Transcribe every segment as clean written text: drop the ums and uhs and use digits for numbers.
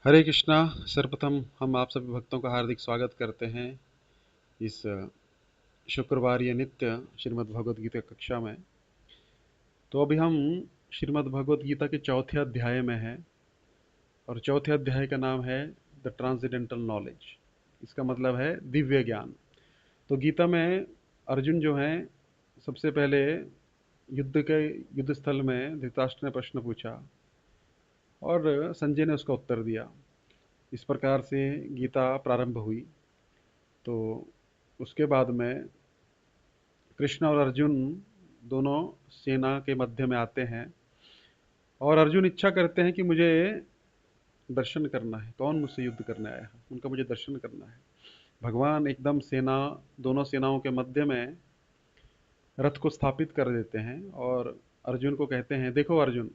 हरे कृष्णा। सर्वप्रथम हम आप सभी भक्तों का हार्दिक स्वागत करते हैं इस शुक्रवार या नित्य श्रीमद् भगवद गीता कक्षा में। तो अभी हम श्रीमद् भगवद गीता के चौथे अध्याय में हैं और चौथे अध्याय का नाम है द ट्रांसेंडेंटल नॉलेज। इसका मतलब है दिव्य ज्ञान। तो गीता में अर्जुन जो हैं, सबसे पहले युद्ध स्थल में धृतराष्ट्र ने प्रश्न पूछा और संजय ने उसका उत्तर दिया। इस प्रकार से गीता प्रारंभ हुई। तो उसके बाद में कृष्ण और अर्जुन दोनों सेना के मध्य में आते हैं और अर्जुन इच्छा करते हैं कि मुझे दर्शन करना है, कौन मुझसे युद्ध करने आया है, उनका मुझे दर्शन करना है। भगवान एकदम दोनों सेनाओं के मध्य में रथ को स्थापित कर देते हैं और अर्जुन को कहते हैं, देखो अर्जुन,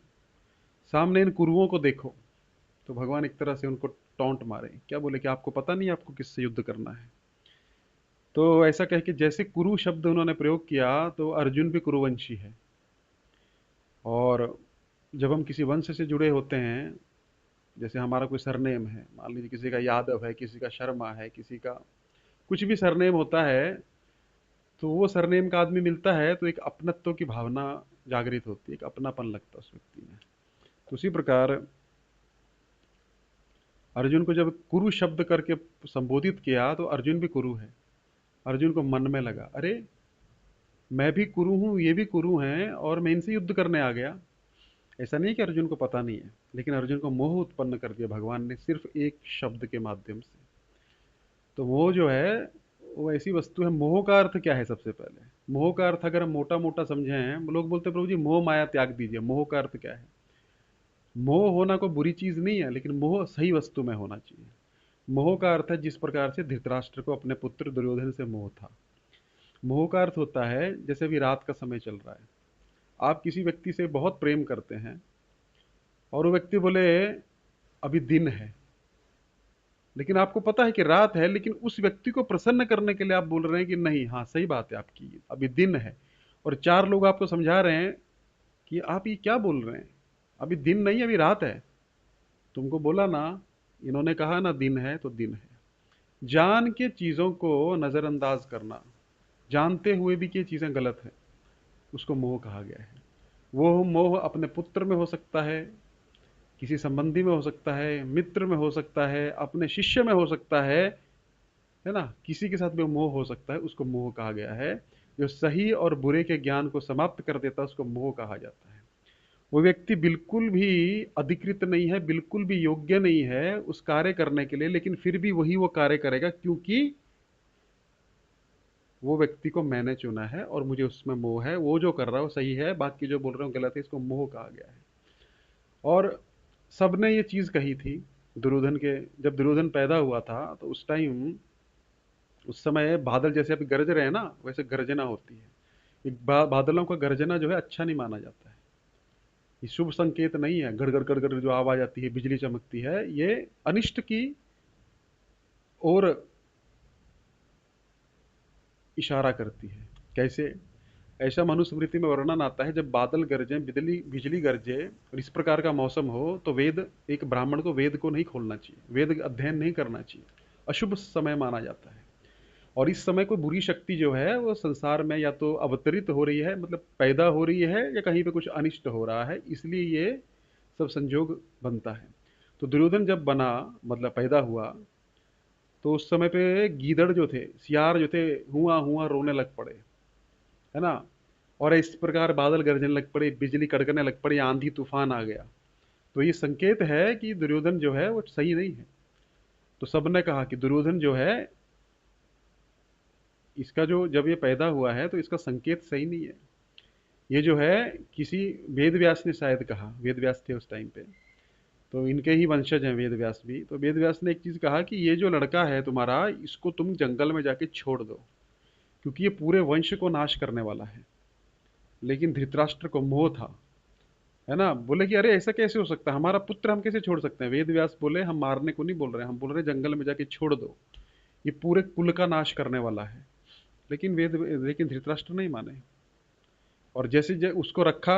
सामने इन कुरुओं को देखो। तो भगवान एक तरह से उनको टॉन्ट मारे, क्या बोले कि आपको पता नहीं आपको किससे युद्ध करना है। तो ऐसा कह के जैसे कुरु शब्द उन्होंने प्रयोग किया, तो अर्जुन भी कुरुवंशी है। और जब हम किसी वंश से जुड़े होते हैं, जैसे हमारा कोई सरनेम है, मान लीजिए किसी का यादव है, किसी का शर्मा है, किसी का कुछ भी सरनेम होता है, तो वो सरनेम का आदमी मिलता है तो एक अपनत्व की भावना जागृत होती है, एक अपनापन लगता है उस व्यक्ति में। तो उसी प्रकार अर्जुन को जब कुरु शब्द करके संबोधित किया, तो अर्जुन भी कुरु है। अर्जुन को मन में लगा, अरे मैं भी कुरु हूँ, ये भी कुरु हैं और मैं इनसे युद्ध करने आ गया। ऐसा नहीं कि अर्जुन को पता नहीं है, लेकिन अर्जुन को मोह उत्पन्न कर दिया भगवान ने सिर्फ एक शब्द के माध्यम से। तो मोह जो है वो ऐसी वस्तु है। मोह का अर्थ क्या है? सबसे पहले मोह का अर्थ अगर हम मोटा मोटा समझे हैं, लोग बोलते हैं प्रभु जी मोह माया त्याग दीजिए। मोह का अर्थ क्या है? मोह होना कोई बुरी चीज नहीं है, लेकिन मोह सही वस्तु में होना चाहिए। मोह का अर्थ है जिस प्रकार से धृतराष्ट्र को अपने पुत्र दुर्योधन से मोह था। मोह का अर्थ होता है जैसे अभी रात का समय चल रहा है, आप किसी व्यक्ति से बहुत प्रेम करते हैं और वो व्यक्ति बोले अभी दिन है, लेकिन आपको पता है कि रात है, लेकिन उस व्यक्ति को प्रसन्न करने के लिए आप बोल रहे हैं कि नहीं, हाँ सही बात है आपकी, अभी दिन है। और चार लोग आपको समझा रहे हैं कि आप ये क्या बोल रहे हैं, अभी दिन नहीं, अभी रात है। तुमको बोला ना, इन्होंने कहा ना दिन है तो दिन है। जान के चीजों को नजरअंदाज करना, जानते हुए भी कि ये चीजें गलत है, उसको मोह कहा गया है। वो मोह अपने पुत्र में हो सकता है, किसी संबंधी में हो सकता है, मित्र में हो सकता है, अपने शिष्य में हो सकता है ना, किसी के साथ भी मोह हो सकता है, उसको मोह कहा गया है। जो सही और बुरे के ज्ञान को समाप्त कर देता है उसको मोह कहा जाता है। वो व्यक्ति बिल्कुल भी अधिकृत नहीं है, बिल्कुल भी योग्य नहीं है उस कार्य करने के लिए, लेकिन फिर भी वही वो कार्य करेगा, क्योंकि वो व्यक्ति को मैंने चुना है और मुझे उसमें मोह है। वो जो कर रहा है वो सही है, बाकी जो बोल रहे हो गलत है, इसको मोह कहा गया है। और सबने ये चीज कही थी दुर्योधन के, जब दुर्योधन पैदा हुआ था तो उस टाइम, उस समय बादल जैसे अभी गरज रहे हैं ना, वैसे गर्जना होती है। एक बादलों का गर्जना जो है अच्छा नहीं माना जाता है, ये शुभ संकेत नहीं है। गड़गड़ गड़गड़ जो आवाज आती है, बिजली चमकती है, ये अनिष्ट की ओर इशारा करती है। कैसे? ऐसा मनुस्मृति में वर्णन आता है, जब बादल गरजे, बिजली बिजली गरजे और इस प्रकार का मौसम हो, तो वेद, एक ब्राह्मण को वेद को नहीं खोलना चाहिए, वेद अध्ययन नहीं करना चाहिए, अशुभ समय माना जाता है। और इस समय कोई बुरी शक्ति जो है वो संसार में या तो अवतरित हो रही है, मतलब पैदा हो रही है, या कहीं पे कुछ अनिष्ट हो रहा है, इसलिए ये सब संजोग बनता है। तो दुर्योधन जब बना, मतलब पैदा हुआ, तो उस समय पे गीदड़ जो थे, सियार जो थे, हुआ हुआ रोने लग पड़े, है ना। और इस प्रकार बादल गरजने लग पड़े, बिजली कड़कने लग पड़ी, आंधी तूफान आ गया। तो ये संकेत है कि दुर्योधन जो है वो सही नहीं है। तो सबने कहा कि दुर्योधन जो है, इसका जो, जब ये पैदा हुआ है तो इसका संकेत सही नहीं है। ये जो है, किसी वेद व्यास ने शायद कहा, वेद व्यास थे उस टाइम पे, तो इनके ही वंशज हैं वेद व्यास भी। तो वेद व्यास ने एक चीज कहा कि ये जो लड़का है तुम्हारा, इसको तुम जंगल में जाके छोड़ दो, क्योंकि ये पूरे वंश को नाश करने वाला है। लेकिन धृतराष्ट्र को मोह था, है ना। बोले कि अरे ऐसा कैसे हो सकता है, हमारा पुत्र हम कैसे छोड़ सकते हैं? वेद व्यास बोले हम मारने को नहीं बोल रहे, हम बोल रहे जंगल में जाके छोड़ दो, ये पूरे कुल का नाश करने वाला है। लेकिन धृतराष्ट्र नहीं माने। और जैसे उसको रखा,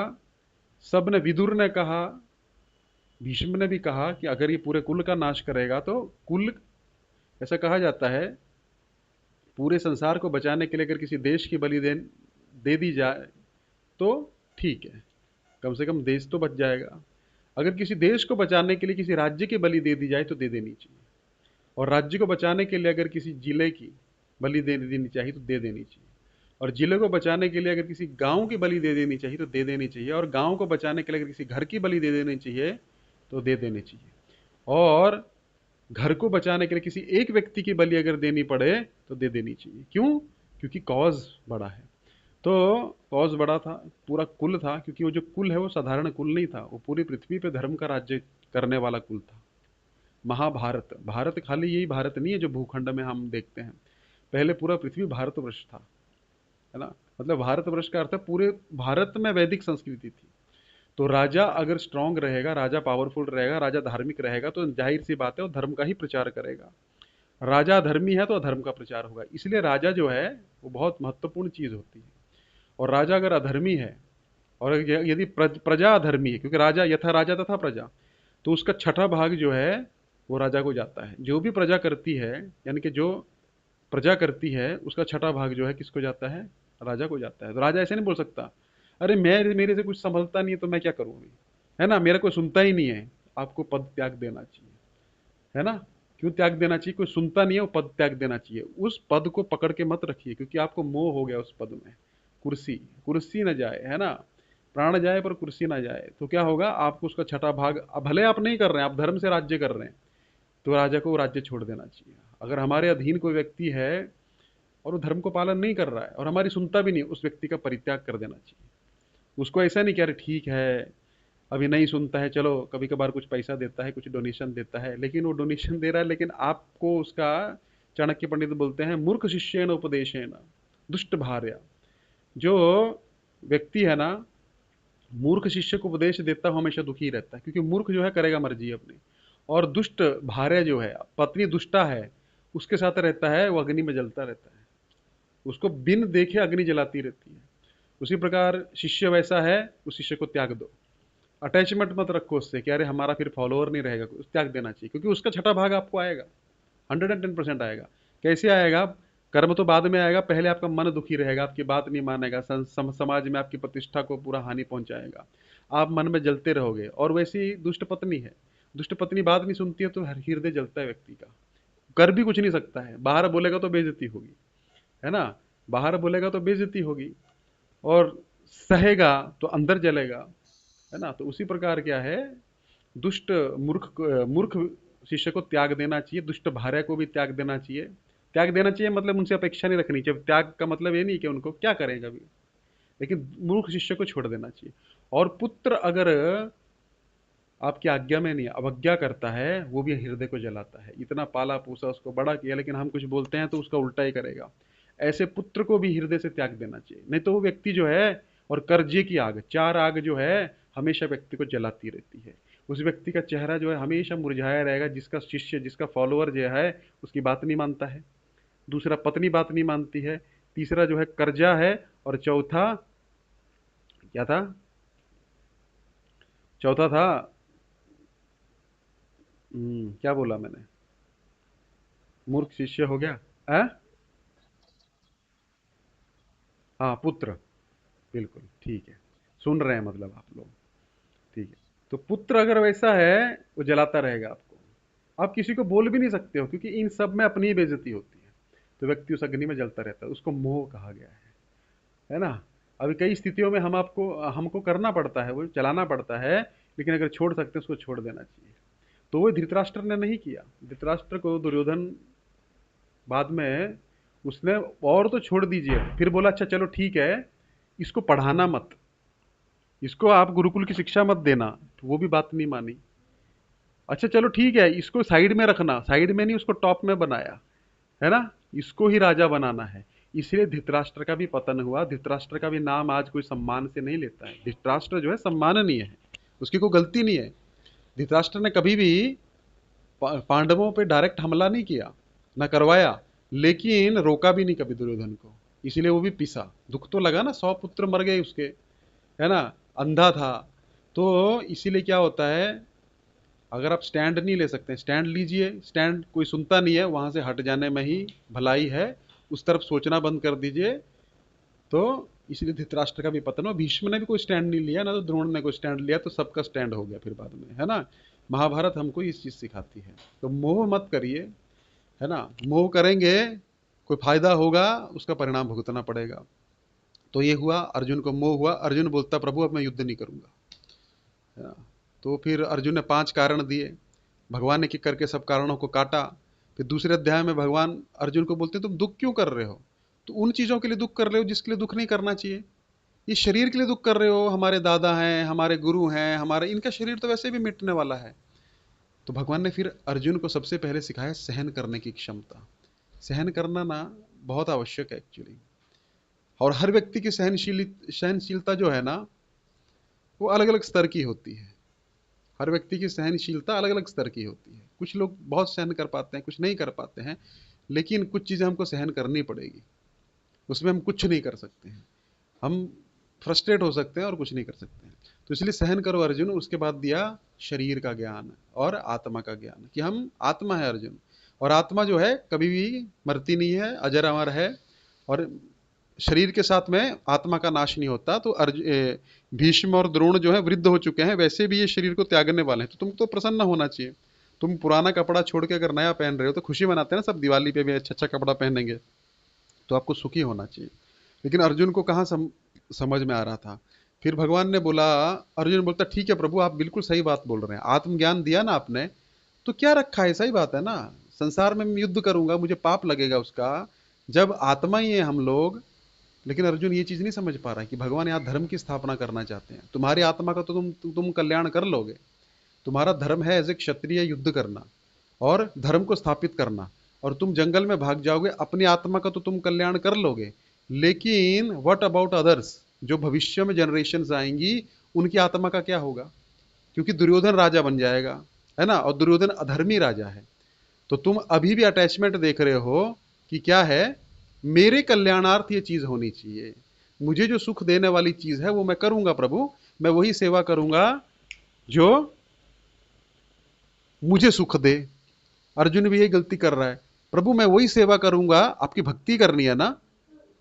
सब ने, विदुर ने कहा, भीष्म ने भी कहा कि अगर ये पूरे कुल का नाश करेगा तो कुल, ऐसा कहा जाता है, पूरे संसार को बचाने के लिए अगर किसी देश की बलि दे दी जाए तो ठीक है, कम से कम देश तो बच जाएगा। अगर किसी देश को बचाने के लिए किसी राज्य की बलि दे दी जाए तो दे देनी चाहिए, और राज्य को बचाने के लिए अगर किसी जिले की बलि दे देनी चाहिए तो दे देनी चाहिए, और जिले को बचाने के लिए अगर किसी गांव की बलि दे देनी चाहिए तो दे देनी चाहिए, और गांव को बचाने के लिए अगर किसी घर की बलि दे देनी चाहिए तो दे देनी चाहिए, और घर को बचाने के लिए किसी एक व्यक्ति की बलि अगर देनी पड़े तो दे देनी चाहिए। क्यों? क्योंकि कॉज बड़ा है। तो कॉज बड़ा था, पूरा कुल था, क्योंकि वो जो कुल है वो साधारण कुल नहीं था, वो पूरी पृथ्वी पे धर्म का राज्य करने वाला कुल था। महाभारत, भारत खाली यही भारत नहीं है जो भूखंड में हम देखते हैं, पहले पूरा पृथ्वी भारतवर्ष था, है ना। मतलब भारतवर्ष का अर्थ है पूरे भारत में वैदिक संस्कृति थी। तो राजा अगर स्ट्रांग रहेगा, राजा पावरफुल रहेगा, राजा धार्मिक रहेगा, तो जाहिर सी बात है वो धर्म का ही प्रचार करेगा। राजा धर्मी है तो अधर्म का प्रचार होगा। इसलिए राजा जो है वो बहुत महत्वपूर्ण चीज होती है। और राजा अगर अधर्मी है, और यदि प्रजा अधर्मी है, क्योंकि राजा यथा राजा तथा प्रजा, तो उसका छठा भाग जो है वो राजा को जाता है। जो भी प्रजा करती है, यानी कि जो प्रजा करती है, उसका छठा भाग जो है किसको जाता है? राजा को जाता है। तो राजा ऐसे नहीं बोल सकता, अरे मैं मेरे से कुछ संभलता नहीं है तो मैं क्या करूँ अभी, है ना, मेरा कोई सुनता ही नहीं है। आपको पद त्याग देना चाहिए, है ना। क्यों त्याग देना चाहिए? कोई सुनता नहीं है, वो पद त्याग देना चाहिए। उस पद को पकड़ के मत रखिए, क्योंकि आपको मोह हो गया उस पद में। कुर्सी, कुर्सी ना जाए, है ना, प्राण जाए पर कुर्सी ना जाए, तो क्या होगा? आपको उसका छठा भाग, अब भले आप नहीं कर रहे हैं, आप धर्म से राज्य कर रहे हैं, तो राजा को वो राज्य छोड़ देना चाहिए। अगर हमारे अधीन कोई व्यक्ति है और वो धर्म को पालन नहीं कर रहा है और हमारी सुनता भी नहीं, उस व्यक्ति का परित्याग कर देना चाहिए। उसको ऐसा नहीं कि अरे ठीक है अभी नहीं सुनता है, चलो कभी कभार कुछ पैसा देता है, कुछ डोनेशन देता है, लेकिन वो डोनेशन दे रहा है, लेकिन आपको उसका, चाणक्य पंडित बोलते हैं, मूर्ख शिष्येन उपदेशेन दुष्ट भार्या। जो व्यक्ति है ना, मूर्ख शिष्य को उपदेश देता है, हमेशा दुखी रहता है, क्योंकि मूर्ख जो है करेगा मर्जी अपनी। और दुष्ट भार्या जो है, पत्नी दुष्टा है, उसके साथ रहता है, वो अग्नि में जलता रहता है, उसको बिन देखे अग्नि जलाती रहती है। उसी प्रकार शिष्य वैसा है, उस शिष्य को त्याग दो। अटैचमेंट मत रखो उससे कि अरे हमारा फिर फॉलोअर नहीं रहेगा, त्याग देना चाहिए, क्योंकि उसका छठा भाग आपको आएगा, 110% आएगा। कैसे आएगा? कर्म तो बाद में आएगा, पहले आपका मन दुखी रहेगा, आपकी बात नहीं मानेगा, समाज में आपकी प्रतिष्ठा को पूरा हानि पहुंचाएगा, आप मन में जलते रहोगे। और वैसी दुष्ट पत्नी है, दुष्ट पत्नी बात नहीं सुनती है तो हृदय जलता है व्यक्ति का, कर भी कुछ नहीं सकता है, बाहर बोलेगा तो बेइज्जती होगी, है ना, बाहर बोलेगा तो बेइज्जती होगी, और सहेगा तो अंदर जलेगा, है ना। तो उसी प्रकार क्या है, दुष्ट मूर्ख मूर्ख शिष्य को त्याग देना चाहिए, दुष्ट भार्या को भी त्याग देना चाहिए। त्याग देना चाहिए मतलब उनसे अपेक्षा नहीं रखनी चाहिए। त्याग का मतलब ये नहीं कि उनको क्या करेगा भी, लेकिन मूर्ख शिष्य को छोड़ देना चाहिए। और पुत्र अगर आपकी आज्ञा में नहीं, अवज्ञा करता है, वो भी हृदय को जलाता है। इतना पाला पोसा, उसको बड़ा किया, लेकिन हम कुछ बोलते हैं तो उसका उल्टा ही करेगा। ऐसे पुत्र को भी हृदय से त्याग देना चाहिए, नहीं तो वो व्यक्ति जो है, और कर्जे की आग, चार आग जो है हमेशा व्यक्ति को जलाती रहती है। उस व्यक्ति का चेहरा जो है हमेशा मुरझाया रहेगा, जिसका शिष्य, जिसका फॉलोअर जो है उसकी बात नहीं मानता है। दूसरा, पत्नी बात नहीं मानती है। तीसरा जो है कर्जा है। और चौथा क्या था? चौथा था, क्या बोला मैंने? मूर्ख शिष्य हो गया है। हाँ, पुत्र, बिल्कुल ठीक है, सुन रहे हैं मतलब आप लोग, ठीक है। तो पुत्र अगर वैसा है, वो जलाता रहेगा आपको, आप किसी को बोल भी नहीं सकते हो, क्योंकि इन सब में अपनी ही बेइज्जती होती है। तो व्यक्ति उस अग्नि में जलता रहता है, उसको मोह कहा गया है ना। अभी कई स्थितियों में हमको करना पड़ता है, वो चलाना पड़ता है, लेकिन अगर छोड़ सकते हैं उसको छोड़ देना चाहिए। तो वो धृतराष्ट्र ने नहीं किया। धृतराष्ट्र को दुर्योधन बाद में, उसने, और तो छोड़ दीजिए, फिर बोला अच्छा चलो ठीक है, इसको पढ़ाना मत, इसको आप गुरुकुल की शिक्षा मत देना, तो वो भी बात नहीं मानी। अच्छा चलो ठीक है, इसको साइड में रखना, साइड में नहीं, उसको टॉप में बनाया, है ना, इसको ही राजा बनाना है। इसलिए धृतराष्ट्र का भी पतन हुआ। धृतराष्ट्र का भी नाम आज कोई सम्मान से नहीं लेता है। धृतराष्ट्र जो है सम्माननीय है, उसकी कोई गलती नहीं है। धृतराष्ट्र ने कभी भी पांडवों पे डायरेक्ट हमला नहीं किया, ना करवाया, लेकिन रोका भी नहीं कभी दुर्योधन को। इसीलिए वो भी पिसा, दुख तो लगा ना, 100 पुत्र मर गए उसके, है ना, अंधा था। तो इसीलिए क्या होता है, अगर आप स्टैंड नहीं ले सकते, स्टैंड लीजिए, स्टैंड कोई सुनता नहीं है, वहां से हट जाने में ही भलाई है, उस तरफ सोचना बंद कर दीजिए। तो इसलिए धृतराष्ट्र का भी पतन हो, भीष्म ने भी कोई स्टैंड नहीं लिया ना, तो द्रोण ने कोई स्टैंड लिया, तो सबका स्टैंड हो गया फिर बाद में, है ना। महाभारत हमको इस चीज सिखाती है। तो मोह मत करिए, है ना। मोह करेंगे कोई फायदा होगा, उसका परिणाम भुगतना पड़ेगा। तो ये हुआ, अर्जुन को मोह हुआ। अर्जुन बोलता प्रभु अब मैं युद्ध नहीं करूंगा, है ना। तो फिर अर्जुन ने 5 कारण दिए, भगवान ने एक करके सब कारणों को काटा। फिर दूसरे अध्याय में भगवान अर्जुन को बोलते तुम दुख क्यों कर रहे हो? तो उन चीजों के लिए दुख कर रहे हो जिसके लिए दुख नहीं करना चाहिए। ये शरीर के लिए दुख कर रहे हो, हमारे दादा हैं, हमारे गुरु हैं, हमारे, इनका शरीर तो वैसे भी मिटने वाला है। तो भगवान ने फिर अर्जुन को सबसे पहले सिखाया सहन करने की क्षमता। सहन करना ना बहुत आवश्यक है एक्चुअली। और हर व्यक्ति की सहनशीलता जो है ना, वो अलग अलग स्तर की होती है। हर व्यक्ति की सहनशीलता अलग अलग स्तर की होती है। कुछ लोग बहुत सहन कर पाते हैं, कुछ नहीं कर पाते हैं। लेकिन कुछ चीज़ें हमको सहन करनी पड़ेगी, उसमें हम कुछ नहीं कर सकते हैं। हम फ्रस्ट्रेट हो सकते हैं और कुछ नहीं कर सकते हैं। तो इसलिए सहन करो अर्जुन। उसके बाद दिया शरीर का ज्ञान और आत्मा का ज्ञान, कि हम आत्मा है अर्जुन, और आत्मा जो है कभी भी मरती नहीं है, अजर अमर है। और शरीर के साथ में आत्मा का नाश नहीं होता। तो भीष्म और द्रोण जो है वृद्ध हो चुके हैं, वैसे भी ये शरीर को त्यागने वाले हैं। तो तुम तो प्रसन्न होना चाहिए। तुम पुराना कपड़ा छोड़ के अगर नया पहन रहे हो तो खुशी मनाते हैं ना सब, दिवाली पे भी अच्छा अच्छा कपड़ा पहनेंगे, तो आपको सुखी होना चाहिए। लेकिन अर्जुन को कहाँ समझ में आ रहा था। फिर भगवान ने बोला, अर्जुन बोलता ठीक है प्रभु आप बिल्कुल सही बात बोल रहे हैं, आत्मज्ञान दिया ना आपने, तो क्या रखा है, सही बात है ना। संसार में मैं युद्ध करूंगा, मुझे पाप लगेगा उसका, जब आत्मा ही है हम लोग। लेकिन अर्जुन ये चीज नहीं समझ पा रहा है कि भगवान यहाँ धर्म की स्थापना करना चाहते हैं। तुम्हारी आत्मा का तो तुम कल्याण कर लोगे। तुम्हारा धर्म है एज ए क्षत्रिय युद्ध करना और धर्म को स्थापित करना, और तुम जंगल में भाग जाओगे, अपनी आत्मा का तो तुम कल्याण कर लोगे। लेकिन व्हाट अबाउट अदर्स, जो भविष्य में जनरेशन आएंगी, उनकी आत्मा का क्या होगा? क्योंकि दुर्योधन राजा बन जाएगा, है ना, और दुर्योधन अधर्मी राजा है। तो तुम अभी भी अटैचमेंट देख रहे हो कि क्या है, मेरे कल्याणार्थ ये चीज होनी चाहिए, मुझे जो सुख देने वाली चीज है वो मैं करूंगा प्रभु, मैं वही सेवा करूंगा जो मुझे सुख दे। अर्जुन भी यही गलती कर रहा है, प्रभु मैं वही सेवा करूंगा, आपकी भक्ति करनी है ना,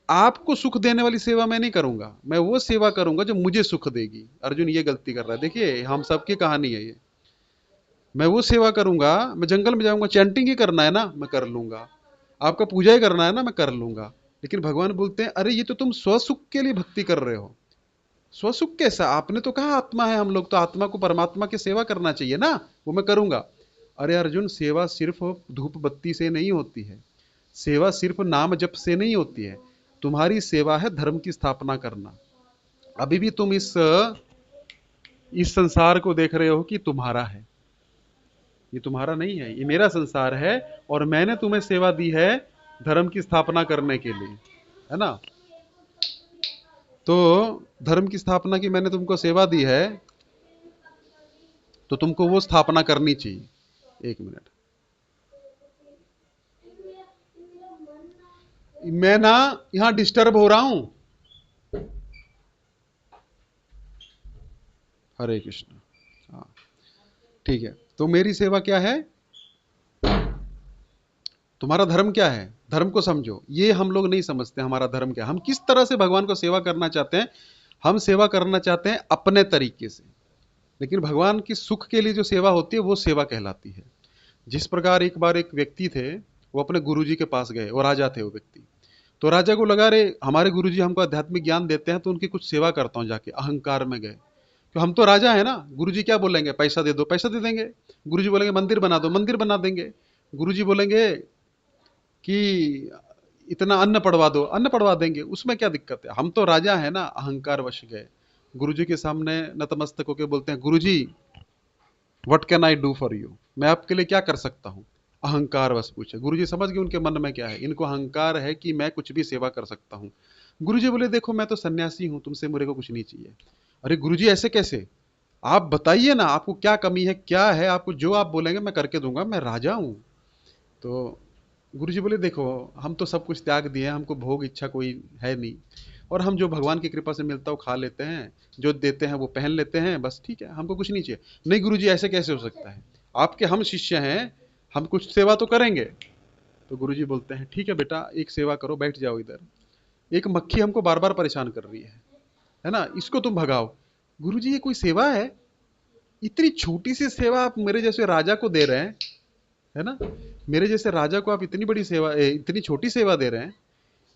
आपको सुख देने वाली सेवा मैं नहीं करूंगा, मैं वो सेवा करूंगा जो मुझे सुख देगी। अर्जुन ये गलती कर रहा है। देखिए हम सबकी कहानी है ये। मैं वो सेवा करूंगा, मैं जंगल में जाऊंगा, चैंटिंग ही करना है ना मैं कर लूंगा, आपका पूजा ही करना है ना मैं कर लूंगा। लेकिन भगवान बोलते हैं अरे ये तो तुम स्वसुख के लिए भक्ति कर रहे हो। स्वसुख कैसा? आपने तो कहा आत्मा है हम लोग, तो आत्मा को परमात्मा की सेवा करना चाहिए ना, वो मैं करूंगा। अरे अर्जुन सेवा सिर्फ धूप बत्ती से नहीं होती है, सेवा सिर्फ नाम जप से नहीं होती है। तुम्हारी सेवा है धर्म की स्थापना करना। अभी भी तुम इस संसार को देख रहे हो कि तुम्हारा है, ये तुम्हारा नहीं है, ये मेरा संसार है, और मैंने तुम्हें सेवा दी है धर्म की स्थापना करने के लिए, है ना। तो धर्म की स्थापना की मैंने तुमको सेवा दी है, तो तुमको वो स्थापना करनी चाहिए। एक मिनट, मैं ना यहां डिस्टर्ब हो रहा हूं। हरे कृष्ण। हाँ ठीक है, तो मेरी सेवा क्या है, तुम्हारा धर्म क्या है, धर्म को समझो। ये हम लोग नहीं समझते हमारा धर्म क्या है, हम किस तरह से भगवान को सेवा करना चाहते हैं। हम सेवा करना चाहते हैं अपने तरीके से, लेकिन भगवान की सुख के लिए जो सेवा होती है वो सेवा कहलाती है। जिस प्रकार एक बार एक व्यक्ति थे, वो अपने गुरुजी के पास गए, वो राजा थे वो व्यक्ति। तो राजा को लगा रे हमारे गुरुजी हमको आध्यात्मिक ज्ञान देते हैं, तो उनकी कुछ सेवा करता हूं जाके। अहंकार में गए, तो हम तो राजा है ना, गुरुजी क्या बोलेंगे, पैसा दे दो पैसा दे देंगे। गुरुजी बोलेंगे मंदिर बना दो मंदिर बना देंगे। गुरुजी बोलेंगे कि इतना अन्न पड़वा दो अन्न पड़वा देंगे, उसमें क्या दिक्कत है, हम तो राजा है ना। अहंकार वश गए, गुरुजी के सामने नतमस्तक होकर बोलते हैं गुरुजी what can I do for you, मैं आपके लिए क्या कर सकता हूं। अहंकार वश पूछे, गुरुजी समझ गए उनके मन में क्या है, इनको अहंकार है कि मैं कुछ भी सेवा कर सकता हूं। गुरुजी बोले देखो मैं तो सन्यासी हूं, तुमसे मेरे को कुछ नहीं चाहिए। अरे गुरुजी ऐसे कैसे, आप बताइए ना आपको क्या कमी है, क्या है आपको, जो आप बोलेंगे मैं करके दूंगा, मैं राजा हूं। तो गुरुजी बोले देखो हम तो सब कुछ त्याग दिए, हमको भोग इच्छा कोई है नहीं, और हम जो भगवान की कृपा से मिलता है वो खा लेते हैं, जो देते हैं वो पहन लेते हैं, बस ठीक है, हमको कुछ नहीं चाहिए। नहीं गुरुजी ऐसे कैसे हो सकता है, आपके हम शिष्य हैं, हम कुछ सेवा तो करेंगे। तो गुरुजी बोलते हैं ठीक है बेटा, एक सेवा करो, बैठ जाओ इधर। एक मक्खी हमको बार बार परेशान कर रही है ना, इसको तुम भगाओ। गुरुजी ये कोई सेवा है? इतनी छोटी सी सेवा आप मेरे जैसे राजा को दे रहे हैं, है ना, मेरे जैसे राजा को आप इतनी बड़ी सेवा, इतनी छोटी सेवा दे रहे हैं,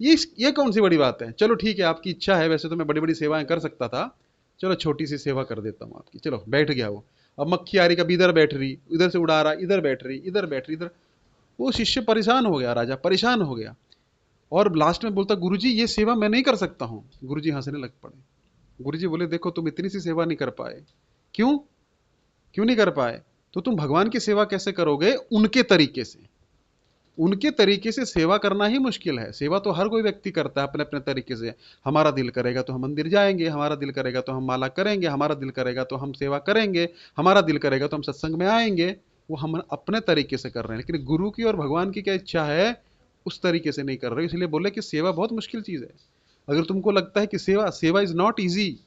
ये कौन सी बड़ी बात है? चलो ठीक है, आपकी इच्छा है, वैसे तो मैं बड़ी बड़ी सेवाएं कर सकता था, चलो छोटी सी सेवा कर देता हूँ आपकी। चलो बैठ गया वो। अब मक्खी आ रही, कभी इधर बैठ रही, इधर से उड़ा रहा, इधर बैठ रही, इधर बैठ रही, इधर। वो शिष्य परेशान हो गया, राजा परेशान हो गया, और लास्ट में बोलता गुरुजी ये सेवा मैं नहीं कर सकता हूँ। गुरुजी हंसने लग पड़े। गुरुजी बोले देखो तुम इतनी सी सेवा नहीं कर पाए, क्यों? क्यों नहीं कर पाए? तो तुम भगवान की सेवा कैसे करोगे? उनके तरीके से। उनके तरीके से सेवा करना ही मुश्किल है। सेवा तो हर कोई व्यक्ति करता है अपने अपने तरीके से। हमारा दिल करेगा तो हम मंदिर जाएंगे, हमारा दिल करेगा तो हम माला करेंगे, हमारा दिल करेगा तो हम सेवा करेंगे, हमारा दिल करेगा तो हम सत्संग में आएंगे। वो हम अपने तरीके से कर रहे हैं, लेकिन गुरु की और भगवान की क्या इच्छा है उस तरीके से नहीं कर रहे। इसलिए बोले कि सेवा बहुत मुश्किल चीज है। अगर तुमको लगता है कि सेवा सेवा इज नॉट ईजी,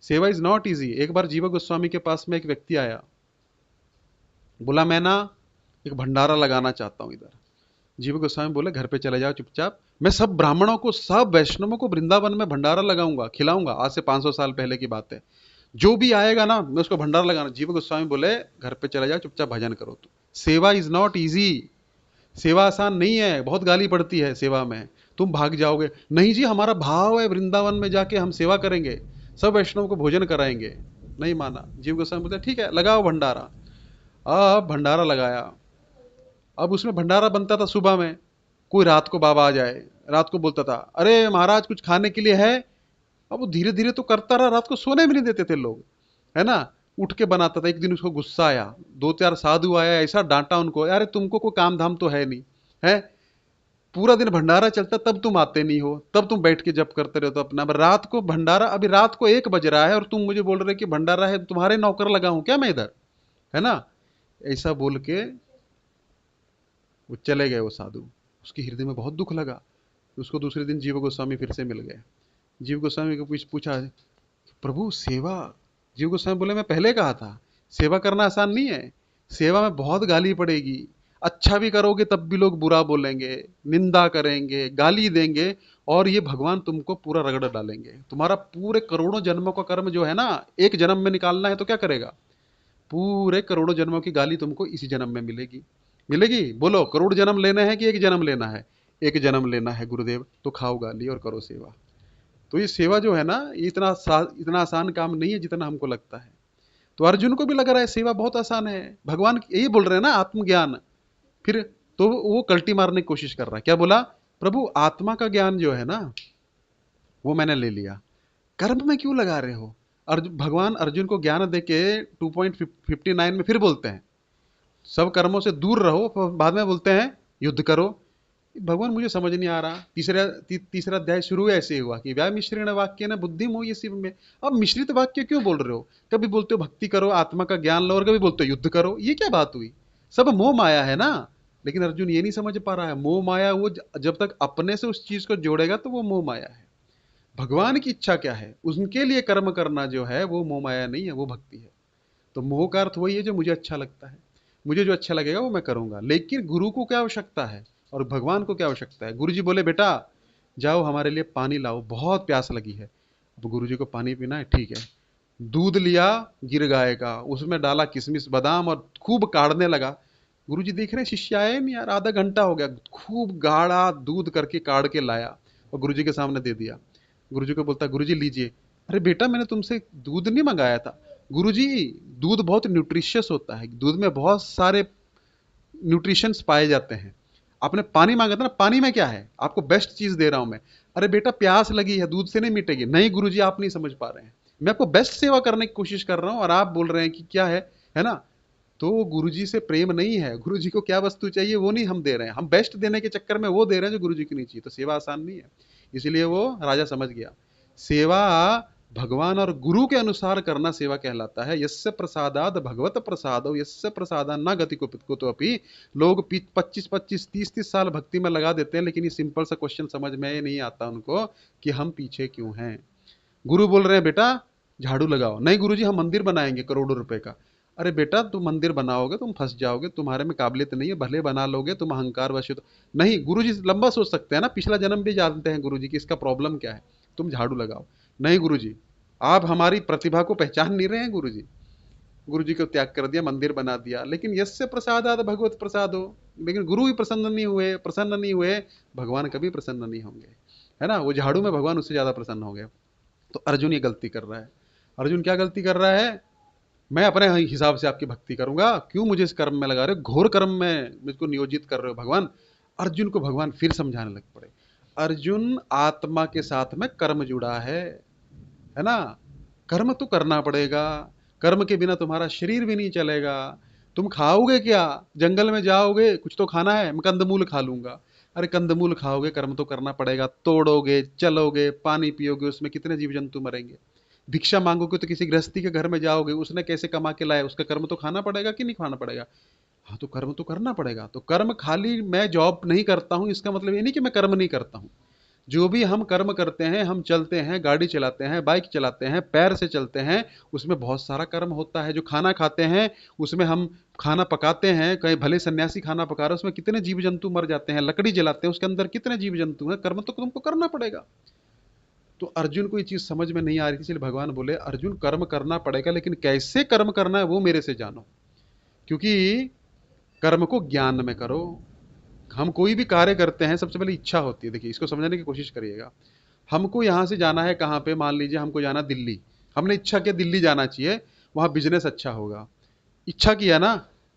सेवा इज नॉट ईजी। एक बार जीवा गोस्वामी के पास में एक व्यक्ति आया, बोला मैं ना एक भंडारा लगाना चाहता हूं इधर। जीव गोस्वामी बोले घर पे चले जाओ चुपचाप, मैं सब ब्राह्मणों को, सब वैष्णवों को वृंदावन में भंडारा लगाऊंगा, खिलाऊंगा। आज से 500 साल पहले की बात है। जो भी आएगा ना मैं उसको भंडारा लगाना। जीव गोस्वामी बोले घर पे चले जाओ चुपचाप भजन करो। तो सेवा इज नॉट इजी, सेवा आसान नहीं है, बहुत गाली पड़ती है सेवा में, तुम भाग जाओगे। नहीं जी हमारा भाव है वृंदावन में जाके हम सेवा करेंगे, सब वैष्णव को भोजन कराएंगे। नहीं माना। जीव गोस्वामी बोलते ठीक है लगाओ भंडारा। अब भंडारा लगाया। अब उसमें भंडारा बनता था सुबह में, कोई रात को बाबा आ जाए, रात को बोलता था अरे महाराज कुछ खाने के लिए है। अब वो धीरे धीरे तो करता रहा, रात को सोने भी नहीं देते थे लोग, है ना, उठ के बनाता था। एक दिन उसको गुस्सा आया, दो चार साधु आया, ऐसा डांटा उनको, अरे तुमको कोई काम धाम तो है नहीं है, पूरा दिन भंडारा चलता तब तुम आते नहीं हो, तब तुम बैठ के जप करते रहते हो अपना। अब रात को भंडारा, अभी रात को 1 बज रहा है और तुम मुझे बोल रहे कि भंडारा है, तुम्हारे नौकर लगा हूं क्या मैं इधर, है ना। ऐसा बोल के वो चले गए वो साधु। उसके हृदय में बहुत दुख लगा। उसको दूसरे दिन जीव गोस्वामी फिर से मिल गए। जीव गोस्वामी को पूछा प्रभु सेवा। जीव गोस्वामी बोले मैं पहले कहा था सेवा करना आसान नहीं है, सेवा में बहुत गाली पड़ेगी, अच्छा भी करोगे तब भी लोग बुरा बोलेंगे, निंदा करेंगे, गाली देंगे, और ये भगवान तुमको पूरा रगड़ डालेंगे। तुम्हारा पूरे करोड़ों जन्मों का कर्म जो है ना, एक जन्म में निकालना है तो क्या करेगा, पूरे करोड़ों जन्मों की गाली तुमको इसी जन्म में मिलेगी। मिलेगी? बोलो करोड़ जन्म लेने हैं कि एक जन्म लेना है? एक जन्म लेना है गुरुदेव, तो खाओ गाली और करो सेवा। तो ये सेवा जो है ना, ये इतना आसान काम नहीं है जितना हमको लगता है। तो अर्जुन को भी लग रहा है सेवा बहुत आसान है, भगवान यही बोल रहे हैं ना आत्मज्ञान। फिर तो वो कल्टी मारने की कोशिश कर रहा है। क्या बोला? प्रभु आत्मा का ज्ञान जो है ना वो मैंने ले लिया, कर्म में क्यों लगा रहे हो? भगवान अर्जुन को ज्ञान देके 2.59 में फिर बोलते हैं सब कर्मों से दूर रहो, बाद में बोलते हैं युद्ध करो। भगवान मुझे समझ नहीं आ रहा। तीसरा अध्याय शुरू ऐसे ही हुआ कि व्या मिश्रण वाक्य न बुद्धि मोह, ये शिव में। अब मिश्रित वाक्य क्यों बोल रहे हो? कभी बोलते हो भक्ति करो, आत्मा का ज्ञान लो, और कभी बोलते हो युद्ध करो। ये क्या बात हुई? सब मोह माया है ना। लेकिन अर्जुन ये नहीं समझ पा रहा है, मोह माया वो जब तक अपने से उस चीज को जोड़ेगा तो वो मोह माया है। भगवान की इच्छा क्या है, उनके लिए कर्म करना जो है वो मोह माया नहीं है, वो भक्ति है। तो मोह का अर्थ वही है जो मुझे अच्छा लगता है, मुझे जो अच्छा लगेगा वो मैं करूंगा। लेकिन गुरु को क्या आवश्यकता है और भगवान को क्या आवश्यकता है? गुरु जी बोले बेटा जाओ हमारे लिए पानी लाओ, बहुत प्यास लगी है। अब गुरु जी को पानी पीना है, ठीक है। दूध लिया गिर गाय का, उसमें डाला किशमिश बादाम और खूब काढ़ने लगा। गुरु जी देख रहे हैं शिष्य आए नहीं यार, आधा घंटा हो गया, खूब गाढ़ा दूध करके काढ़ के लाया और गुरु जी के सामने दे दिया। गुरु जी को बोलता गुरु जी लीजिए। अरे बेटा मैंने तुमसे दूध नहीं मंगाया था। गुरु जी दूध बहुत न्यूट्रिशियस होता है, दूध में बहुत सारे न्यूट्रिशंस पाए जाते हैं। आपने पानी मांगा था ना, पानी में क्या है, आपको बेस्ट चीज दे रहा हूं मैं। अरे बेटा प्यास लगी है, दूध से नहीं मिटेगी। नहीं गुरुजी आप नहीं समझ पा रहे हैं, मैं आपको बेस्ट सेवा करने की कोशिश कर रहा हूं और आप बोल रहे हैं कि क्या है ना। तो गुरुजी से प्रेम नहीं है, गुरुजी को क्या वस्तु चाहिए वो नहीं हम दे रहे हैं, हम बेस्ट देने के चक्कर में वो दे रहे हैं जो गुरुजी की नहीं चाहिए। तो सेवा आसान नहीं है। इसलिए वो राजा समझ गया सेवा भगवान और गुरु के अनुसार करना सेवा कहलाता है। यस्य प्रसादाद भगवत प्रसादो यस्य प्रसादा न गति को तो अपनी। लोग 25-25 30-30 साल भक्ति में लगा देते हैं, लेकिन ये सिंपल सा क्वेश्चन समझ में नहीं आता उनको कि हम पीछे क्यों हैं। गुरु बोल रहे हैं बेटा झाड़ू लगाओ, नहीं गुरुजी हम मंदिर बनाएंगे करोड़ों रुपए का। अरे बेटा तुम मंदिर बनाओगे तुम फंस जाओगे, तुम्हारे में काबिलियत नहीं है, भले बना लोगे, तुम अहंकार वश हो नहीं। गुरुजी लंबा सोच सकते हैं ना, पिछला जन्म भी जानते हैं गुरुजी कि इसका प्रॉब्लम क्या है, तुम झाड़ू लगाओ। नहीं गुरुजी, आप हमारी प्रतिभा को पहचान नहीं रहे हैं गुरुजी। गुरुजी को त्याग कर दिया, मंदिर बना दिया, लेकिन यस्य प्रसादात भगवत प्रसादो, लेकिन गुरु ही प्रसन्न नहीं हुए, भगवान कभी प्रसन्न नहीं होंगे, है ना। वो झाड़ू में भगवान उससे ज्यादा प्रसन्न हो गए। तो अर्जुन ये गलती कर रहा है। अर्जुन क्या गलती कर रहा है? मैं अपने हिसाब से आपकी भक्ति करूंगा, क्यों मुझे इस कर्म में लगा रहे हो, घोर कर्म में मुझको नियोजित कर रहे हो भगवान। अर्जुन को भगवान फिर समझाने लग पड़े। अर्जुन, आत्मा के साथ में कर्म जुड़ा है ना। कर्म तो करना पड़ेगा, कर्म के बिना तुम्हारा शरीर भी नहीं चलेगा। तुम खाओगे क्या? जंगल में जाओगे, कुछ तो खाना है, मैं कंदमूल खा लूंगा। अरे कंदमूल खाओगे, कर्म तो करना पड़ेगा, तोड़ोगे, चलोगे, पानी पियोगे, उसमें कितने जीव जंतु मरेंगे। भिक्षा मांगोगे तो किसी गृहस्थी के घर में जाओगे, उसने कैसे कमा के लाया, उसका कर्म तो खाना पड़ेगा कि नहीं खाना पड़ेगा? हाँ, तो कर्म तो करना पड़ेगा। तो कर्म, खाली मैं जॉब नहीं करता हूं इसका मतलब ये नहीं कि मैं कर्म नहीं करता हूं। जो भी हम कर्म करते हैं, हम चलते हैं, गाड़ी चलाते हैं, बाइक चलाते हैं, पैर से चलते हैं, उसमें बहुत सारा कर्म होता है। जो खाना खाते हैं, उसमें हम खाना पकाते हैं, कहीं भले सन्यासी खाना पका रहे हैं, उसमें कितने जीव जंतु मर जाते हैं। लकड़ी जलाते हैं, उसके अंदर कितने जीव जंतु हैं। कर्म तो तुमको करना पड़ेगा। तो अर्जुन को ये चीज समझ में नहीं आ रही थी, इसलिए भगवान बोले अर्जुन कर्म करना पड़ेगा, लेकिन कैसे कर्म करना है वो मेरे से जानो। क्योंकि कर्म को ज्ञान में करो। हम कोई भी कार्य करते हैं, सबसे पहले इच्छा होती है। देखिए, इसको समझने की कोशिश करिएगा। हमको यहां से जाना है कहां पे, मान लीजिए हमको जाना दिल्ली। हमने इच्छा किया दिल्ली जाना चाहिए, वहां बिजनेस अच्छा होगा। इच्छा किया ना।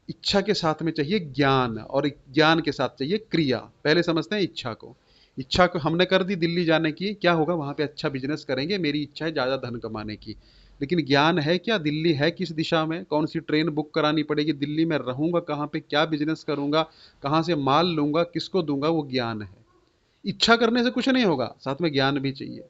इच्छा के साथ में चाहिए ज्ञान, और ज्ञान के साथ चाहिए क्रिया। पहले समझते हैं इच्छा को। इच्छा को हमने कर दी दिल्ली जाने की, क्या होगा, वहां पे अच्छा बिजनेस करेंगे, मेरी इच्छा है ज्यादा धन कमाने की। लेकिन ज्ञान है क्या, दिल्ली है किस दिशा में, कौन सी ट्रेन बुक करानी पड़ेगी, दिल्ली में रहूंगा कहां पे, क्या बिजनेस करूंगा, कहां से माल लूंगा, किसको दूंगा, वो ज्ञान है। इच्छा करने से कुछ नहीं होगा, साथ में ज्ञान भी चाहिए।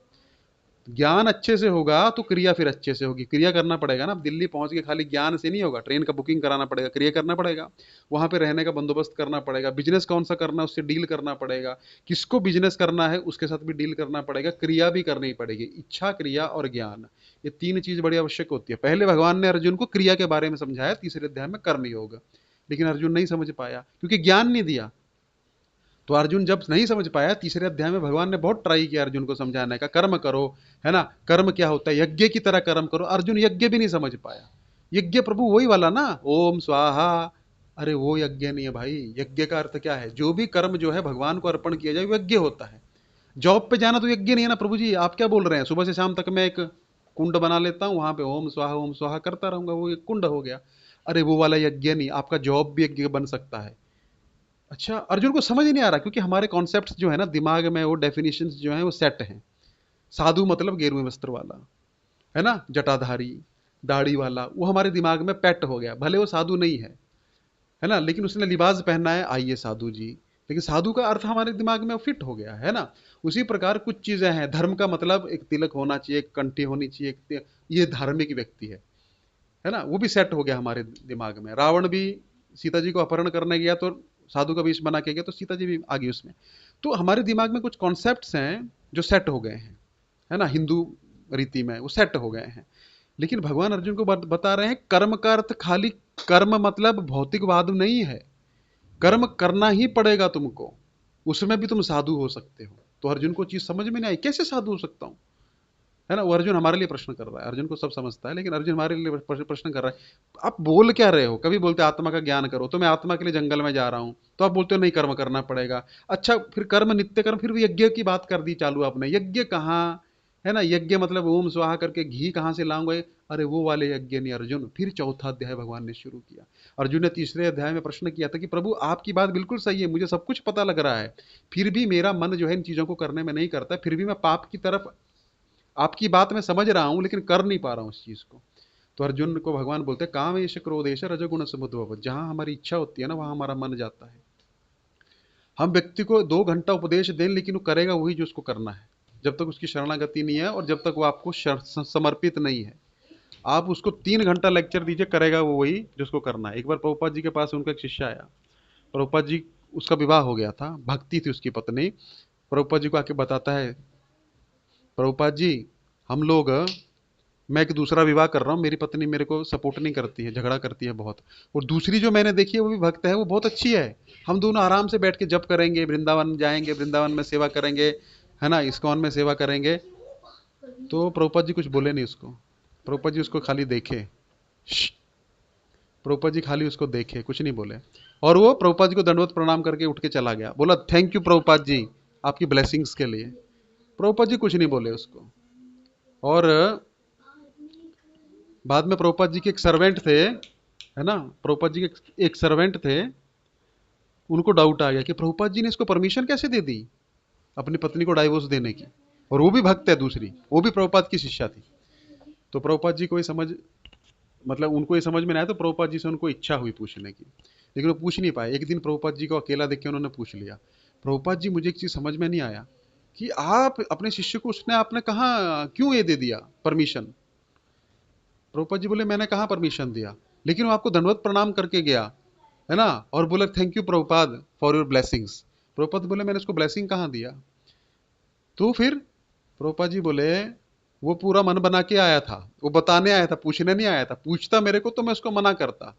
ज्ञान अच्छे से होगा तो क्रिया फिर अच्छे से होगी। क्रिया करना पड़ेगा ना, दिल्ली पहुंच के खाली ज्ञान से नहीं होगा, ट्रेन का बुकिंग कराना पड़ेगा, क्रिया करना पड़ेगा, वहां पे रहने का बंदोबस्त करना पड़ेगा, बिजनेस कौन सा करना है उससे डील करना पड़ेगा, किसको बिजनेस करना है उसके साथ भी डील करना पड़ेगा, क्रिया भी करनी पड़ेगी। इच्छा, क्रिया और ज्ञान, ये तीन चीज बड़ी आवश्यक होती है। पहले भगवान ने अर्जुन को क्रिया के बारे में समझाया, तीसरे अध्याय में कर्म योग, लेकिन अर्जुन नहीं समझ पाया क्योंकि ज्ञान नहीं दिया। तो अर्जुन जब नहीं समझ पाया, तीसरे अध्याय में भगवान ने बहुत ट्राई किया अर्जुन को समझाने का, कर्म करो, है ना, कर्म क्या होता है, यज्ञ की तरह कर्म करो। अर्जुन यज्ञ भी नहीं समझ पाया। यज्ञ प्रभु वही वाला ना, ओम स्वाहा। अरे वो यज्ञ नहीं है भाई। यज्ञ का अर्थ क्या है, जो भी कर्म जो है भगवान को अर्पण किया जाए वो यज्ञ होता है। जॉब पे जाना तो यज्ञ नहीं है ना प्रभु जी, आप क्या बोल रहे हैं, सुबह से शाम तक मैं एक कुंड बना लेता हूं, वहां पे ओम स्वाहा करता रहूंगा, वो एक कुंड हो गया। अरे वो वाला यज्ञ नहीं, आपका जॉब भी यज्ञ बन सकता है। अच्छा, अर्जुन को समझ ही नहीं आ रहा क्योंकि हमारे कॉन्सेप्ट्स जो है ना दिमाग में, वो डेफिनेशंस जो हैं वो सेट हैं। साधु मतलब गेरुए वस्त्र वाला, है ना, जटाधारी, दाढ़ी वाला, वो हमारे दिमाग में पेट हो गया। भले वो साधु नहीं है ना, लेकिन उसने लिबास पहनना है, आइए साधु जी। लेकिन साधु का अर्थ हमारे दिमाग में फिट हो गया है ना। उसी प्रकार कुछ चीजें हैं, धर्म का मतलब एक तिलक होना चाहिए, एक कंठी होनी चाहिए, ये धार्मिक व्यक्ति है ना, वो भी सेट हो गया हमारे दिमाग में। रावण भी सीता जी को अपहरण करने गया तो साधु का वेश बना के गया, तो सीता जी भी आ गई उसमें। तो हमारे दिमाग में कुछ कॉन्सेप्ट्स हैं जो सेट हो गए हैं, है ना, हिंदू रीति में वो सेट हो गए हैं। लेकिन भगवान अर्जुन को बता रहे हैं कर्म का अर्थ खाली कर्म मतलब भौतिकवाद नहीं है। कर्म करना ही पड़ेगा तुमको, उसमें भी तुम साधु हो सकते हो। तो अर्जुन को चीज समझ में नहीं आई, कैसे साधु हो सकता हूं, है ना। वो अर्जुन हमारे लिए प्रश्न कर रहा है, अर्जुन को सब समझता है लेकिन अर्जुन हमारे लिए प्रश्न कर रहा है। आप बोल क्या रहे हो, कभी बोलते आत्मा का ज्ञान करो, तो मैं आत्मा के लिए जंगल में जा रहा हूं, तो आप बोलते हो नहीं कर्म करना पड़ेगा। अच्छा, फिर कर्म, नित्य कर्म, फिर भी यज्ञ की बात कर दी चालू आपने, यज्ञ कहाँ, है ना, यज्ञ मतलब ओम स्वाहा करके घी कहाँ से लाऊंगा। अरे वो वाले यज्ञ नहीं अर्जुन। फिर चौथा अध्याय भगवान ने शुरू किया। अर्जुन ने तीसरे अध्याय में प्रश्न किया था कि प्रभु आपकी बात बिल्कुल सही है, मुझे सब कुछ पता लग रहा है, फिर भी मेरा मन जो है इन चीजों को करने में नहीं करता, फिर भी मैं पाप की तरफ, आपकी बात मैं समझ रहा हूं लेकिन कर नहीं पा रहा हूं उस चीज को। तो अर्जुन को भगवान बोलते हैं कामेश क्रोधेश रजोगुण समुद्भव, जहां हमारी इच्छा होती है ना वहां हमारा मन जाता है। हम व्यक्ति को 2 घंटा उपदेश दें लेकिन वो करेगा वही जो उसको करना है, जब तक उसकी शरणागति नहीं है और जब तक वो आपको समर्पित नहीं है। आप उसको 3 घंटा लेक्चर दीजिए, करेगा वो वही जो उसको करना है। एक बार प्रभुपाद जी के पास उनका एक शिष्य आया। प्रभुपाद जी, उसका विवाह हो गया था, भक्ति थी उसकी पत्नी। प्रभुपाद जी को आके बताता है, प्रभुपाद जी हम लोग मैं एक दूसरा विवाह कर रहा हूँ, मेरी पत्नी मेरे को सपोर्ट नहीं करती है, झगड़ा करती है बहुत। और दूसरी जो मैंने देखी है वो भी भक्त है, वो बहुत अच्छी है। हम दोनों आराम से बैठ के जप करेंगे, वृंदावन जाएंगे, वृंदावन में सेवा करेंगे, है ना, इस्कॉन में सेवा करेंगे। तो प्रभुपाद जी कुछ बोले नहीं उसको। प्रभुपाद जी उसको खाली देखे। श्श, प्रभुपाद जी खाली उसको देखे, कुछ नहीं बोले। और वो प्रभुपाद जी को दंडवत प्रणाम करके उठ के चला गया, बोला थैंक यू प्रभुपाद जी आपकी ब्लेसिंग्स के लिए। प्रभुपाद जी कुछ नहीं बोले उसको। और बाद में प्रभुपाद जी के एक सर्वेंट थे, है ना, प्रभुपाद जी के एक सर्वेंट थे, उनको डाउट आ गया कि प्रभुपाद जी ने इसको परमिशन कैसे दे दी अपनी पत्नी को डाइवोर्स देने की, और वो भी भक्त है दूसरी, वो भी प्रभुपाद की शिष्या थी। तो प्रभुपाद जी को ये समझ, मतलब उनको ये समझ में नहीं आया, तो प्रभुपाद जी से उनको इच्छा हुई पूछने की, लेकिन वो पूछ नहीं पाए। एक दिन प्रभुपाद जी को अकेला देख के उन्होंने पूछ लिया, प्रभुपाद जी मुझे एक चीज समझ में नहीं आया कि आप अपने शिष्य को, उसने आपने कहा क्यों ये दे दिया परमिशन। प्रभुपाद जी बोले मैंने कहाँ परमिशन दिया, लेकिन वो आपको दंडवत प्रणाम करके गया, है ना, और बोले thank you Prabhupada for your blessings. Prabhupada बोले मैंने उसको ब्लेसिंग कहाँ दिया। तो फिर प्रभुपाद जी बोले वो पूरा मन बना के आया था, वो बताने आया था, पूछने नहीं आया था। पूछता मेरे को तो मैं उसको मना करता,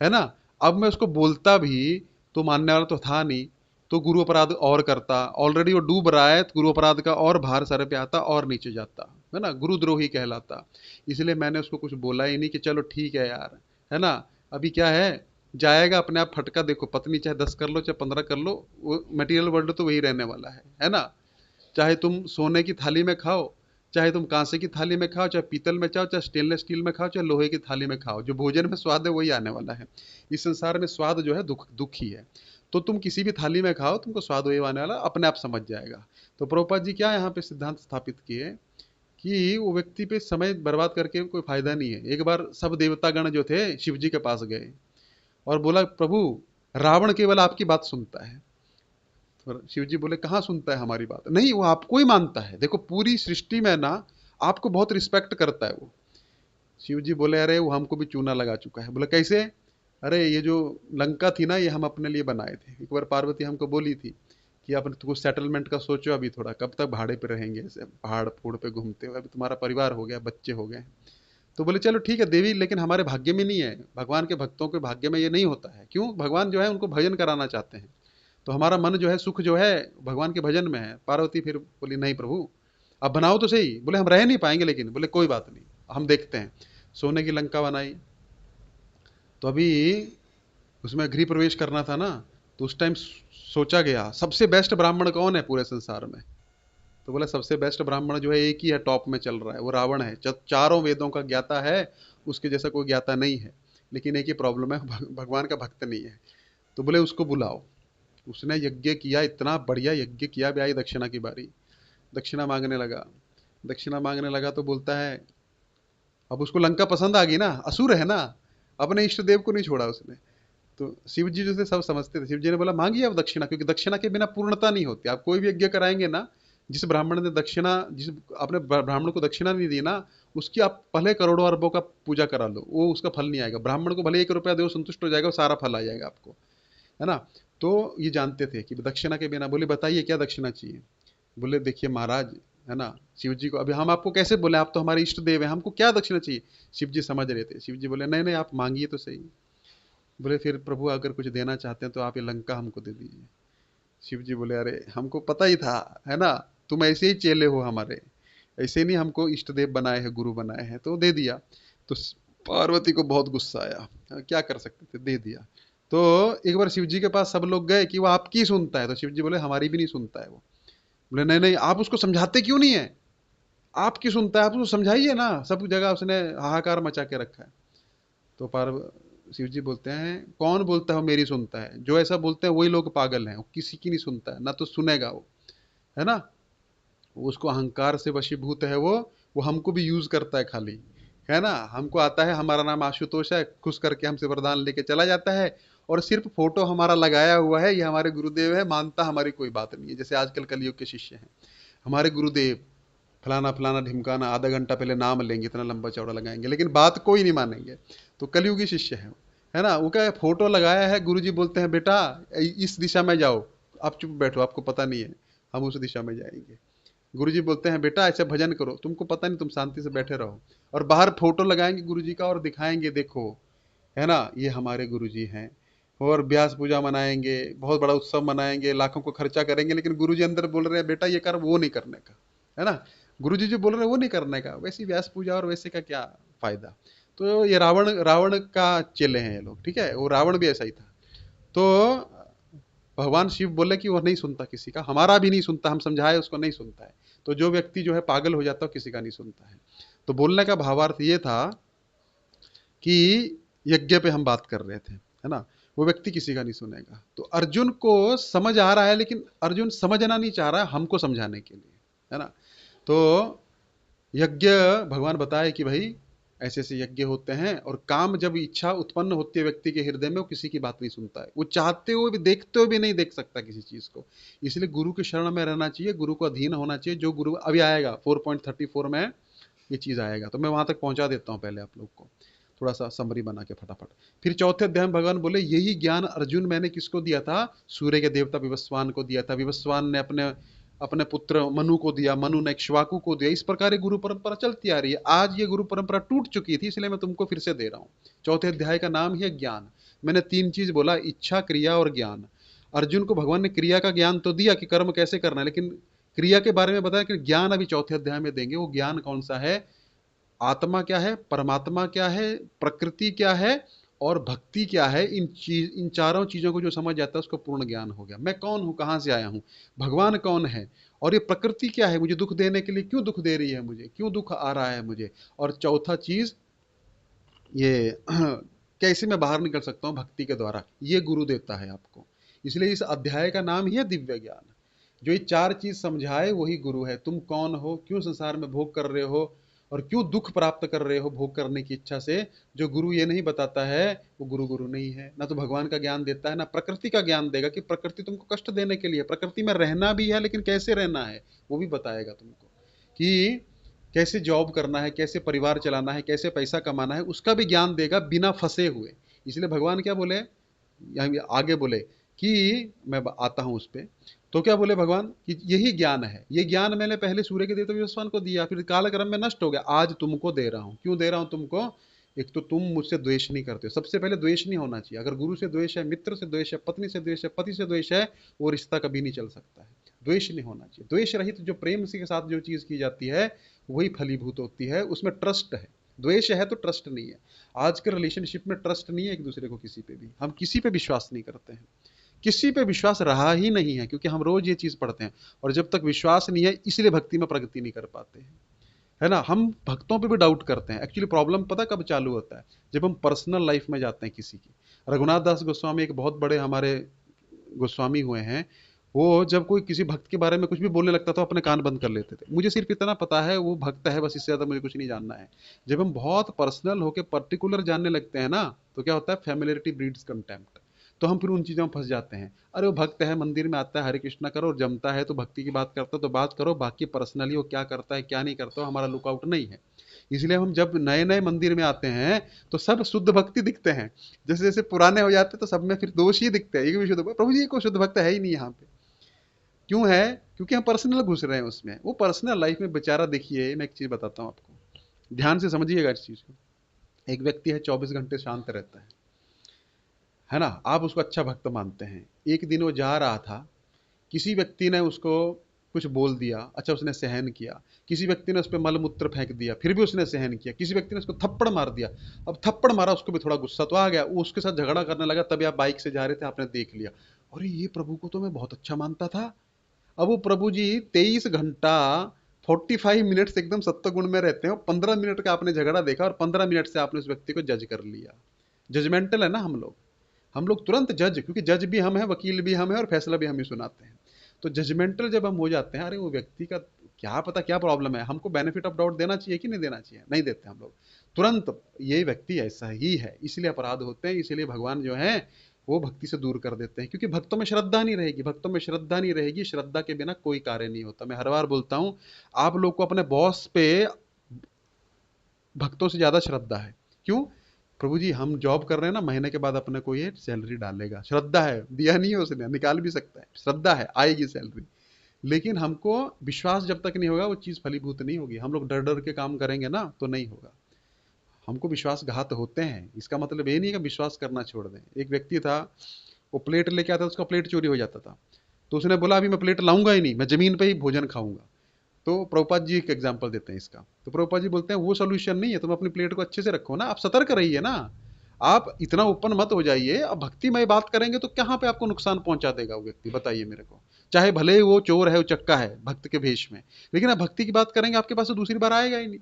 है ना। अब मैं उसको बोलता भी तो मानने वाला तो था नहीं, तो गुरु अपराध और करता। ऑलरेडी वो डूब रहा है, तो गुरु अपराध का और भार सर पे आता और नीचे जाता, है ना, गुरुद्रोही कहलाता। इसलिए मैंने उसको कुछ बोला ही नहीं कि चलो ठीक है यार, है ना, अभी क्या है, जाएगा अपने आप फटका। देखो पत्नी चाहे 10 कर लो चाहे 15 कर लो, वो मटेरियल वर्ल्ड तो वही रहने वाला है ना। चाहे तुम सोने की थाली में खाओ, चाहे तुम कांसे की थाली में खाओ, चाहे पीतल में खाओ, चाहे स्टेनलेस स्टील में खाओ, चाहे लोहे की थाली में खाओ, जो भोजन में स्वाद है वही आने वाला है। इस संसार में स्वाद जो है दुख दुख ही है। तो तुम किसी भी थाली में खाओ, तुमको स्वाद वही आने वाला, अपने आप समझ जाएगा। तो प्रभुपाद जी क्या यहाँ पे सिद्धांत स्थापित किए कि वो व्यक्ति पे समय बर्बाद करके कोई फायदा नहीं है। एक बार सब देवतागण जो थे शिव जी के पास गए और बोला प्रभु रावण केवल आपकी बात सुनता है। तो शिव जी बोले कहाँ सुनता है हमारी बात, नहीं वो आपको ही मानता है, देखो पूरी सृष्टि में ना आपको बहुत रिस्पेक्ट करता है वो। शिव जी बोले अरे वो हमको भी चूना लगा चुका है। बोले कैसे। अरे ये जो लंका थी ना ये हम अपने लिए बनाए थे। एक बार पार्वती हमको बोली थी कि आप कुछ सेटलमेंट का सोचो, अभी थोड़ा, कब तक भाड़े पे रहेंगे ऐसे पहाड़ फूड़ पे घूमते हुए, अभी तुम्हारा परिवार हो गया, बच्चे हो गए। तो बोले चलो ठीक है देवी, लेकिन हमारे भाग्य में नहीं है, भगवान के भक्तों के भाग्य में ये नहीं होता है। क्यों, भगवान जो है उनको भजन कराना चाहते हैं, तो हमारा मन जो है सुख जो है भगवान के भजन में है। पार्वती फिर बोली नहीं प्रभु अब बनाओ तो सही। बोले हम रह नहीं पाएंगे, लेकिन बोले कोई बात नहीं हम देखते हैं। सोने की लंका बनाई। तो अभी उसमें गृह प्रवेश करना था ना, तो उस टाइम सोचा गया सबसे बेस्ट ब्राह्मण कौन है पूरे संसार में। तो बोला सबसे बेस्ट ब्राह्मण जो है एक ही है, टॉप में चल रहा है, वो रावण है। चारों वेदों का ज्ञाता है, उसके जैसा कोई ज्ञाता नहीं है, लेकिन एक ही प्रॉब्लम है, भगवान का भक्त नहीं है। तो बोले उसको बुलाओ। उसने यज्ञ किया, इतना बढ़िया यज्ञ किया। भी आई दक्षिणा की बारी, दक्षिणा मांगने लगा। दक्षिणा मांगने लगा तो बोलता है, अब उसको लंका पसंद आ गई ना, असुर है ना, अपने इष्ट देव को नहीं छोड़ा उसने। तो शिव जी जो थे सब समझते थे। शिव जी ने बोला मांगिए अब दक्षिणा, क्योंकि दक्षिणा के बिना पूर्णता नहीं होती। आप कोई भी यज्ञ कराएंगे ना, जिस ब्राह्मण ने दक्षिणा, जिस आपने ब्राह्मण को दक्षिणा नहीं दी ना, उसकी आप पहले करोड़ों अरबों का पूजा करा लो, वो उसका फल नहीं आएगा। ब्राह्मण को भले 1 रुपया दो, संतुष्ट हो जाएगा, वो सारा फल आ जाएगा आपको, है ना। तो ये जानते थे कि दक्षिणा के बिना। बोले बताइए क्या दक्षिणा चाहिए। बोले देखिए महाराज, है ना, शिव जी को अभी हम आपको कैसे बोले, आप तो हमारे इष्ट देव हैं, हमको क्या दक्षिणा चाहिए। शिव जी समझ रहे थे। शिव जी बोले नहीं नहीं आप मांगिए तो सही। बोले फिर प्रभु अगर कुछ देना चाहते हैं तो आप ये लंका हमको दे दीजिए। शिव जी बोले अरे हमको पता ही था, है ना, तुम ऐसे ही चेले हो हमारे, ऐसे नहीं हमको इष्ट देव बनाए हैं, गुरु बनाए हैं, तो दे दिया। तो पार्वती को बहुत गुस्सा आया, क्या कर सकते थे, दे दिया। तो एक बार शिव जी के पास सब लोग गए कि वो आपकी सुनता है, तो शिव जी बोले हमारी भी नहीं सुनता है वो। बोले नहीं नहीं आप उसको समझाते क्यों नहीं है, आपकी सुनता है, आप उसको समझाइए ना, सब जगह उसने हाहाकार मचा के रखा है। तो पार्व शिव जी बोलते हैं कौन बोलता है वो मेरी सुनता है, जो ऐसा बोलते हैं वही लोग पागल हैं, वो किसी की नहीं सुनता है, ना तो सुनेगा वो, है ना। वो उसको अहंकार से वशीभूत है वो हमको भी यूज करता है खाली, है ना। हमको आता है हमारा नाम आशुतोष है, खुश करके हमसे वरदान लेके चला जाता है, और सिर्फ फोटो हमारा लगाया हुआ है, ये हमारे गुरुदेव है, मानता हमारी कोई बात नहीं है। जैसे आजकल कलयुग के शिष्य हैं, हमारे गुरुदेव फलाना फलाना ढिमकाना, आधा घंटा पहले नाम लेंगे, इतना लंबा चौड़ा लगाएंगे, लेकिन बात कोई नहीं मानेंगे। तो कलयुगी शिष्य है ना। वो क्या फोटो लगाया है, गुरुजी बोलते हैं बेटा इस दिशा में जाओ, आप चुप बैठो, आपको पता नहीं है, हम उस दिशा में जाएंगे। गुरुजी बोलते हैं बेटा ऐसे भजन करो, तुमको पता नहीं, तुम शांति से बैठे रहो। और बाहर फोटो लगाएंगे गुरुजी का और दिखाएंगे, देखो है ना, ये हमारे गुरुजी हैं। और व्यास पूजा मनाएंगे, बहुत बड़ा उत्सव मनाएंगे, लाखों को खर्चा करेंगे, लेकिन गुरुजी अंदर बोल रहे हैं बेटा ये कर, वो नहीं करने का, है ना। गुरुजी जो बोल रहे हैं वो नहीं करने का, वैसी व्यास पूजा और वैसे का क्या फायदा। तो ये रावण रावण का चेले हैं ये लोग, ठीक है। वो रावण भी ऐसा ही था। तो भगवान शिव बोले कि वो नहीं सुनता किसी का, हमारा भी नहीं सुनता, हम समझाए उसको नहीं सुनता है। तो जो व्यक्ति जो है पागल हो जाता है, किसी का नहीं सुनता है। तो बोलने का भावार्थ ये था कि यज्ञ पे हम बात कर रहे थे, है ना, वो व्यक्ति किसी का नहीं सुनेगा। तो अर्जुन को समझ आ रहा है, लेकिन अर्जुन समझना नहीं चाह रहा है हमको समझाने के लिए, है ना। तो यज्ञ भगवान बताए कि भाई ऐसे ऐसे यज्ञ होते हैं, और काम जब इच्छा उत्पन्न होती है व्यक्ति के हृदय में, वो किसी की बात नहीं सुनता है, वो चाहते हुए भी देखते हुए भी नहीं देख सकता किसी चीज को। इसलिए गुरु के शरण में रहना चाहिए, गुरु को अधीन होना चाहिए। जो गुरु अभी आएगा 4.34 में ये चीज आएगा, तो मैं वहां तक पहुंचा देता हूं पहले आप लोग को, थोड़ा सा समरी बना के फटाफट। फिर चौथे अध्याय में भगवान बोले यही ज्ञान अर्जुन मैंने किसको दिया था, सूर्य के देवता विवस्वान को दिया था, विवस्वान ने अपने अपने पुत्र मनु को दिया, मनु ने इक्ष्वाकु को दिया। इस प्रकार ये गुरु परंपरा चलती आ रही है। आज ये गुरु परंपरा टूट चुकी थी, इसलिए मैं तुमको फिर से दे रहा हूं। चौथे अध्याय का नाम ही है ज्ञान। मैंने तीन चीज बोला, इच्छा, क्रिया और ज्ञान। अर्जुन को भगवान ने क्रिया का ज्ञान तो दिया कि कर्म कैसे करना है, लेकिन क्रिया के बारे में बताया कि ज्ञान अभी चौथे अध्याय में देंगे। वो ज्ञान कौन सा है, आत्मा क्या है, परमात्मा क्या है, प्रकृति क्या है और भक्ति क्या है। इन चारों चीजों को जो समझ जाता है उसको पूर्ण ज्ञान हो गया। मैं कौन हूं, कहां से आया हूं, भगवान कौन है, और ये प्रकृति क्या है, मुझे दुख देने के लिए क्यों दुख दे रही है, मुझे क्यों दुख आ रहा है मुझे। और चौथा चीज ये कैसे मैं बाहर निकल सकता हूं भक्ति के द्वारा, ये गुरु देता है आपको। इसलिए इस अध्याय का नाम ही है दिव्य ज्ञान। जो ये चार चीज समझाए वही गुरु है। तुम कौन हो, क्यों संसार में भोग कर रहे हो, और क्यों दुख प्राप्त कर रहे हो भोग करने की इच्छा से, जो गुरु ये नहीं बताता है वो गुरु गुरु नहीं है। ना तो भगवान का ज्ञान देता है, ना प्रकृति का ज्ञान देगा कि प्रकृति तुमको कष्ट देने के लिए, प्रकृति में रहना भी है लेकिन कैसे रहना है वो भी बताएगा तुमको, कि कैसे जॉब करना है, कैसे परिवार चलाना है, कैसे पैसा कमाना है, उसका भी ज्ञान देगा बिना फंसे हुए। इसलिए भगवान क्या बोले, आगे बोले कि मैं आता हूं उस पे। तो क्या बोले भगवान कि यही ज्ञान है, ये ज्ञान मैंने पहले सूर्य के देवता विवस्वान को दिया, फिर कालक्रम में नष्ट हो गया, आज तुमको दे रहा हूं। क्यों दे रहा हूं तुमको, एक तो तुम मुझसे द्वेष नहीं करते हो, सबसे पहले द्वेष नहीं होना चाहिए। अगर गुरु से द्वेष है, मित्र से द्वेष है, पत्नी से द्वेष है, पति से द्वेष है, वो रिश्ता कभी नहीं चल सकता है। द्वेष नहीं होना चाहिए। द्वेष रहित जो प्रेम के साथ जो चीज की जाती है वही फलीभूत होती है, उसमें ट्रस्ट है। द्वेष है तो ट्रस्ट नहीं है। आज के रिलेशनशिप में ट्रस्ट नहीं है एक दूसरे को, किसी पे भी हम किसी पे विश्वास नहीं करते हैं, किसी पे विश्वास रहा ही नहीं है, क्योंकि हम रोज ये चीज पढ़ते हैं। और जब तक विश्वास नहीं है इसलिए भक्ति में प्रगति नहीं कर पाते हैं, है ना। हम भक्तों पे भी डाउट करते हैं। एक्चुअली प्रॉब्लम पता कब चालू होता है, जब हम पर्सनल लाइफ में जाते हैं किसी की। रघुनाथ दास गोस्वामी एक बहुत बड़े हमारे गोस्वामी हुए हैं, वो जब कोई किसी भक्त के बारे में कुछ भी बोलने लगता था अपने कान बंद कर लेते थे। मुझे सिर्फ इतना पता है वो भक्त है, बस, इससे ज्यादा मुझे कुछ नहीं जानना है। जब हम बहुत पर्सनल होकर पर्टिकुलर जानने लगते हैं ना, तो क्या होता है, फैमिलियरिटी ब्रीड्स कंटेम्प्ट। तो हम फिर उन चीजों में फंस जाते हैं। अरे वो भक्त है, मंदिर में आता है, हरे कृष्णा करो, और जमता है तो भक्ति की बात करता है तो बात करो, बाकी पर्सनली वो क्या करता है क्या नहीं करता हो हमारा लुकआउट नहीं है। इसलिए हम जब नए नए मंदिर में आते हैं तो सब शुद्ध भक्ति दिखते हैं, जैसे जैसे पुराने हो जाते हैं तो सब में फिर दोष ही दिखते हैं। ये भी शुद्ध, प्रभु जी को शुद्ध भक्त है ही नहीं यहाँ पे। क्यों है, क्योंकि हम पर्सनल घुस रहे हैं उसमें। वो पर्सनल लाइफ में बेचारा, देखिए मैं एक चीज बताता हूँ आपको, ध्यान से समझिएगा इस चीज को। एक व्यक्ति है 24 घंटे शांत रहता है ना, आप उसको अच्छा भक्त मानते हैं। एक दिन वो जा रहा था, किसी व्यक्ति ने उसको कुछ बोल दिया, अच्छा उसने सहन किया। किसी व्यक्ति ने उस पर मलमूत्र फेंक दिया, फिर भी उसने सहन किया। किसी व्यक्ति ने उसको थप्पड़ मार दिया, अब थप्पड़ मारा, उसको भी थोड़ा गुस्सा तो आ गया, वो उसके साथ झगड़ा करने लगा। तभी आप बाइक से जा रहे थे, आपने देख लिया, अरे ये प्रभु को तो मैं बहुत अच्छा मानता था। अब वो प्रभु जी 23 घंटा 45 मिनट एकदम सत्वगुण में रहते हैं, 15 मिनट का आपने झगड़ा देखा और 15 मिनट से आपने उस व्यक्ति को जज कर लिया। जजमेंटल है ना हम लोग तुरंत जज, क्योंकि जज भी हम हैं, वकील भी हम हैं, और फैसला भी हम ही सुनाते हैं। तो जजमेंटल जब हम हो जाते हैं, अरे वो व्यक्ति का क्या पता क्या प्रॉब्लम है, हमको बेनिफिट ऑफ डाउट देना चाहिए कि नहीं देना चाहिए, नहीं देते हम लोग। तुरंत ये व्यक्ति ऐसा ही है, इसलिए अपराध होते हैं। इसलिए भगवान जो है वो भक्ति से दूर कर देते हैं, क्योंकि भक्तों में श्रद्धा नहीं रहेगी। भक्तों में श्रद्धा नहीं रहेगी, श्रद्धा के बिना कोई कार्य नहीं होता। मैं हर बार बोलता हूं, आप लोग को अपने बॉस पे भक्तों से ज्यादा श्रद्धा है। क्यों, प्रभु जी हम जॉब कर रहे हैं ना, महीने के बाद अपने को ये सैलरी डालेगा, श्रद्धा है। दिया नहीं है उसने, निकाल भी सकता है, श्रद्धा है, आएगी सैलरी। लेकिन हमको विश्वास जब तक नहीं होगा वो चीज़ फलीभूत नहीं होगी। हम लोग डर डर के काम करेंगे ना तो नहीं होगा। हमको विश्वासघात होते हैं, इसका मतलब ये नहीं है कि विश्वास करना छोड़ दें। एक व्यक्ति था, वो प्लेट लेके आता था, उसका प्लेट चोरी हो जाता था। तो उसने बोला अभी मैं प्लेट लाऊंगा ही नहीं, मैं जमीन पे ही भोजन खाऊंगा। तो प्रभुपाद जी एक एग्जाम्पल देते हैं इसका। तो प्रभुपाद जी बोलते हैं वो सोल्यूशन नहीं है, तुम अपनी प्लेट को अच्छे से रखो ना, आप सतर्क रहिए ना, आप इतना ओपन मत हो जाइए। अब भक्तिमय बात करेंगे तो कहाँ पे आपको नुकसान पहुंचा देगा वो व्यक्ति, बताइए मेरे को। चाहे भले ही वो चोर है, वो चक्का है भक्त के भेष में, लेकिन आप भक्ति की बात करेंगे आपके पास तो दूसरी बार आएगा ही नहीं।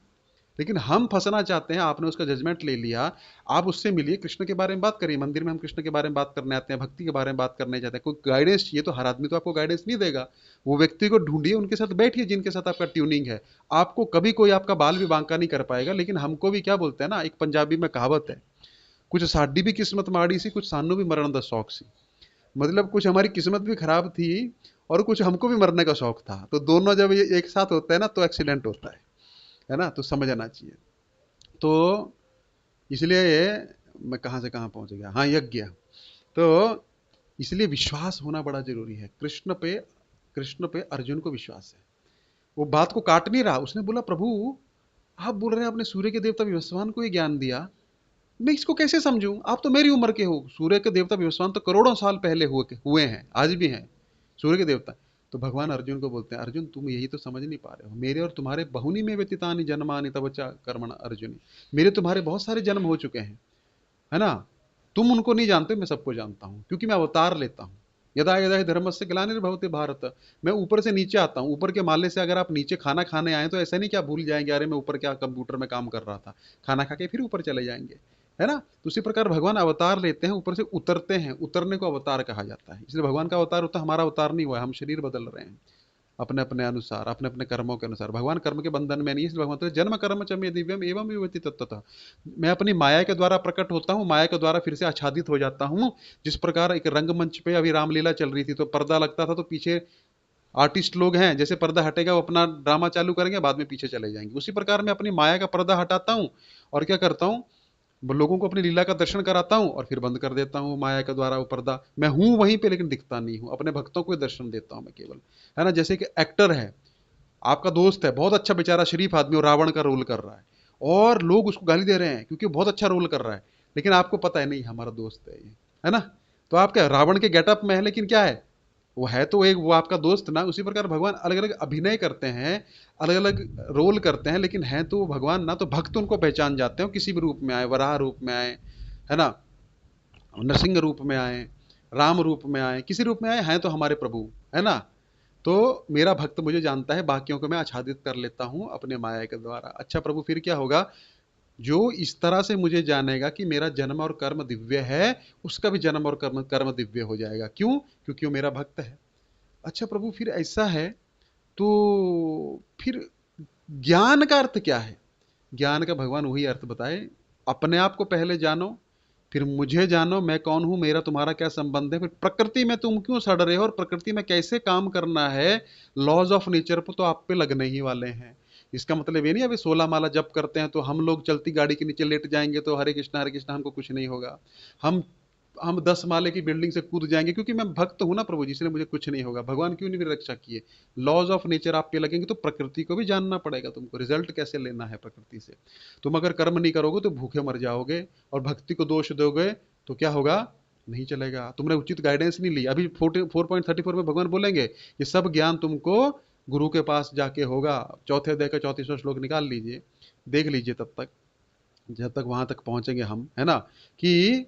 लेकिन हम फंसना चाहते हैं, आपने उसका जजमेंट ले लिया, आप उससे मिलिए, कृष्ण के बारे में बात करिए। मंदिर में हम कृष्ण के बारे में बात करने आते हैं, भक्ति के बारे में बात करने जाते हैं। कोई गाइडेंस चाहिए तो हर आदमी तो आपको गाइडेंस नहीं देगा। वो व्यक्ति को ढूंढिए, उनके साथ बैठिए जिनके साथ आपका ट्यूनिंग है। आपको कभी कोई आपका बाल भी बांका नहीं कर पाएगा। लेकिन हमको भी क्या बोलते हैं ना, एक पंजाबी में कहावत है, कुछ साडी भी किस्मत माड़ी सी, कुछ सानू भी मरण दा शौक सी। मतलब कुछ हमारी किस्मत भी खराब थी और कुछ हमको भी मरने का शौक था। तो दोनों जब ये एक साथ होता है ना तो एक्सीडेंट होता है ना। तो समझना चाहिए। तो इसलिए ये, मैं कहाँ से कहाँ पहुंच गया, हाँ यज्ञ। तो इसलिए विश्वास होना बड़ा जरूरी है। कृष्ण पे अर्जुन को विश्वास है। वो बात को काट नहीं रहा। उसने बोला प्रभु आप बोल रहे हैं आपने सूर्य के देवता विवस्वान को ये ज्ञान दिया, मैं इसको कैसे समझूं? आप तो मेरी उम्र के हो। सूर्य के देवता विवस्वान तो करोड़ों साल पहले हुए हैं, आज भी हैं सूर्य के देवता। तो भगवान अर्जुन को बोलते हैं अर्जुन तुम यही तो समझ नहीं पा रहे हो, मेरे और तुम्हारे बहुनी में व्यतीतानि जन्मानि तव च कर्मण अर्जुन। मेरे तुम्हारे बहुत सारे जन्म हो चुके हैं, है ना। तुम उनको नहीं जानते, मैं सबको जानता हूं, क्योंकि मैं अवतार लेता हूं। यदा यदा हि धर्मस्य ग्लानिर्भवति भारत। मैं ऊपर से नीचे आता हूं। ऊपर के माले से अगर आप नीचे खाना खाने आए तो ऐसा नहीं कि आप भूल जाएंगे अरे मैं ऊपर क्या कंप्यूटर में काम कर रहा था, खाना खा के फिर ऊपर चले जाएंगे, है ना। तो उसी प्रकार भगवान अवतार लेते हैं, ऊपर से उतरते हैं। उतरने को अवतार कहा जाता है। इसलिए भगवान का अवतार होता है, हमारा अवतार नहीं हुआ है, हम शरीर बदल रहे हैं अपने अपने अनुसार, अपने अपने कर्मों के अनुसार। भगवान कर्म के बंधन में नहीं है। इसलिए भगवान तो जन्म कर्म च मे दिव्यम एवं विभूति तत्वतः। मैं अपनी माया के द्वारा प्रकट होता हूँ, माया के द्वारा फिर से आच्छादित हो जाता हूँ। जिस प्रकार एक रंगमंच पे अभी रामलीला चल रही थी तो पर्दा लगता था, तो पीछे आर्टिस्ट लोग हैं, जैसे पर्दा हटेगा वो अपना ड्रामा चालू करेंगे, बाद में पीछे चले जाएंगे। उसी प्रकार मैं अपनी माया का पर्दा हटाता हूँ और क्या करता हूँ, लोगों को अपनी लीला का दर्शन कराता हूँ और फिर बंद कर देता हूँ माया के द्वारा वो पर्दा। मैं हूँ वहीं पे लेकिन दिखता नहीं हूँ, अपने भक्तों को दर्शन देता हूँ मैं केवल, है ना। जैसे कि एक्टर है, आपका दोस्त है, बहुत अच्छा बेचारा शरीफ आदमी और रावण का रोल कर रहा है, और लोग उसको गाली दे रहे हैं क्योंकि बहुत अच्छा रोल कर रहा है, लेकिन आपको पता है नहीं हमारा दोस्त है ये, है ना। तो आप क्या रावण के गेटअप में है, लेकिन क्या है, वो है तो एक वो आपका दोस्त ना। उसी प्रकार भगवान अलग अलग अभिनय करते हैं, अलग अलग रोल करते हैं, लेकिन हैं तो वो भगवान ना। तो भक्त उनको पहचान जाते हैं, किसी भी रूप में आए, वराह रूप में आए, है ना, नरसिंह रूप में आए, राम रूप में आए, किसी रूप में आए, हैं तो हमारे प्रभु, है ना। तो मेरा भक्त मुझे जानता है, बाकियों को मैं आच्छादित कर लेता हूं अपने माया के द्वारा। अच्छा प्रभु फिर क्या होगा, जो इस तरह से मुझे जानेगा कि मेरा जन्म और कर्म दिव्य है, उसका भी जन्म और कर्म कर्म दिव्य हो जाएगा। क्यों? क्योंकि वो मेरा भक्त है। अच्छा प्रभु फिर ऐसा है, तो फिर ज्ञान का अर्थ क्या है? ज्ञान का भगवान वही अर्थ बताए, अपने आप को पहले जानो, फिर मुझे जानो, मैं कौन हूं, मेरा तुम्हारा क्या संबंध है, फिर प्रकृति में तुम क्यों सड़ रहे हो और प्रकृति में कैसे काम करना है। लॉज ऑफ नेचर पर तो आप पे लगने ही वाले हैं। इसका मतलब ये नहीं अभी 16 माला जप करते हैं तो हम लोग चलती गाड़ी के नीचे लेट जाएंगे तो हरे कृष्णा हमको कुछ नहीं होगा। हम हम 10 माले की बिल्डिंग से कूद जाएंगे क्योंकि मैं भक्त हूं ना प्रभु जी, इसलिए मुझे कुछ नहीं होगा। भगवान क्यों नहीं मेरी रक्षा किए? लॉज ऑफ नेचर आप पे लगेंगे तो प्रकृति को भी जानना पड़ेगा तुमको, रिजल्ट कैसे लेना है प्रकृति से। तुम अगर कर्म नहीं करोगे तो भूखे मर जाओगे, और भक्ति को दोष दोगे तो क्या होगा, नहीं चलेगा। तुमने उचित गाइडेंस नहीं ली। अभी 4.34 में भगवान बोलेंगे ये सब ज्ञान तुमको गुरु के पास जाके होगा। चौथे अध्याय का 34वां श्लोक निकाल लीजिए, देख लीजिए तब तक, जब तक वहां तक पहुंचेंगे हम, है ना, कि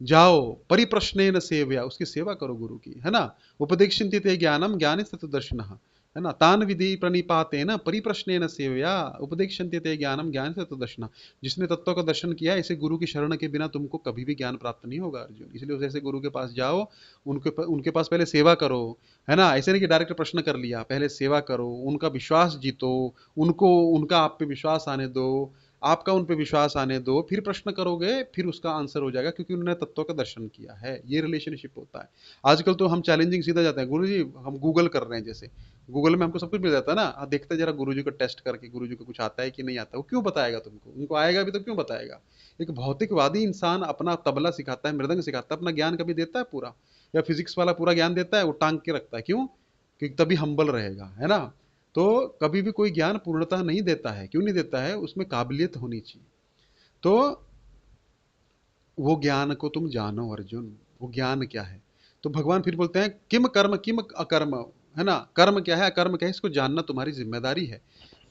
जाओ परिप्रश्नेन सेव्या, उसकी सेवा करो गुरु की, है ना। उपदेक्षन्ति ते ज्ञानम ज्ञानी तत्वदर्शिनः, है ना। तान विधि प्रणिपातेन परिप्रश्नेन सेव्या उपदेक्षन्ति ते ज्ञानम ज्ञानी तत्वदर्शिनः। जिसने तत्व का दर्शन किया, ऐसे गुरु की शरण के बिना तुमको कभी भी ज्ञान प्राप्त नहीं होगा अर्जुन। इसलिए उस ऐसे गुरु के पास जाओ, उनके पास पहले सेवा करो, है ना। ऐसे नहीं कि डायरेक्ट प्रश्न कर लिया, पहले सेवा करो, उनका विश्वास जीतो, उनको उनका आप पे विश्वास आने दो, आपका उन पे विश्वास आने दो, फिर प्रश्न करोगे, फिर उसका आंसर हो जाएगा, क्योंकि उन्होंने तत्व का दर्शन किया है। ये रिलेशनशिप होता है। आजकल तो हम चैलेंजिंग सीधा जाते हैं, गुरु जी हम गूगल कर रहे हैं, जैसे गूगल में हमको सब कुछ मिल जाता है ना, देखते जरा गुरु जी को टेस्ट करके, गुरु जी को कुछ आता है कि नहीं आता। वो क्यों बताएगा तुमको? उनको आएगा भी तो क्यों बताएगा? एक भौतिकवादी इंसान अपना तबला सिखाता है, मृदंग सिखाता है, अपना ज्ञान कभी देता है पूरा? या फिजिक्स वाला पूरा ज्ञान देता है? वो टांग के रखता है। क्यों? क्योंकि तभी हम्बल रहेगा, है ना। तो कभी भी कोई ज्ञान पूर्णतः नहीं देता है। क्यों नहीं देता है? उसमें काबिलियत होनी चाहिए। तो वो ज्ञान को तुम जानो अर्जुन, वो ज्ञान क्या है। तो भगवान फिर बोलते हैं किम कर्म किम अकर्म, है ना। कर्म क्या है, अकर्म क्या है, इसको जानना तुम्हारी जिम्मेदारी है।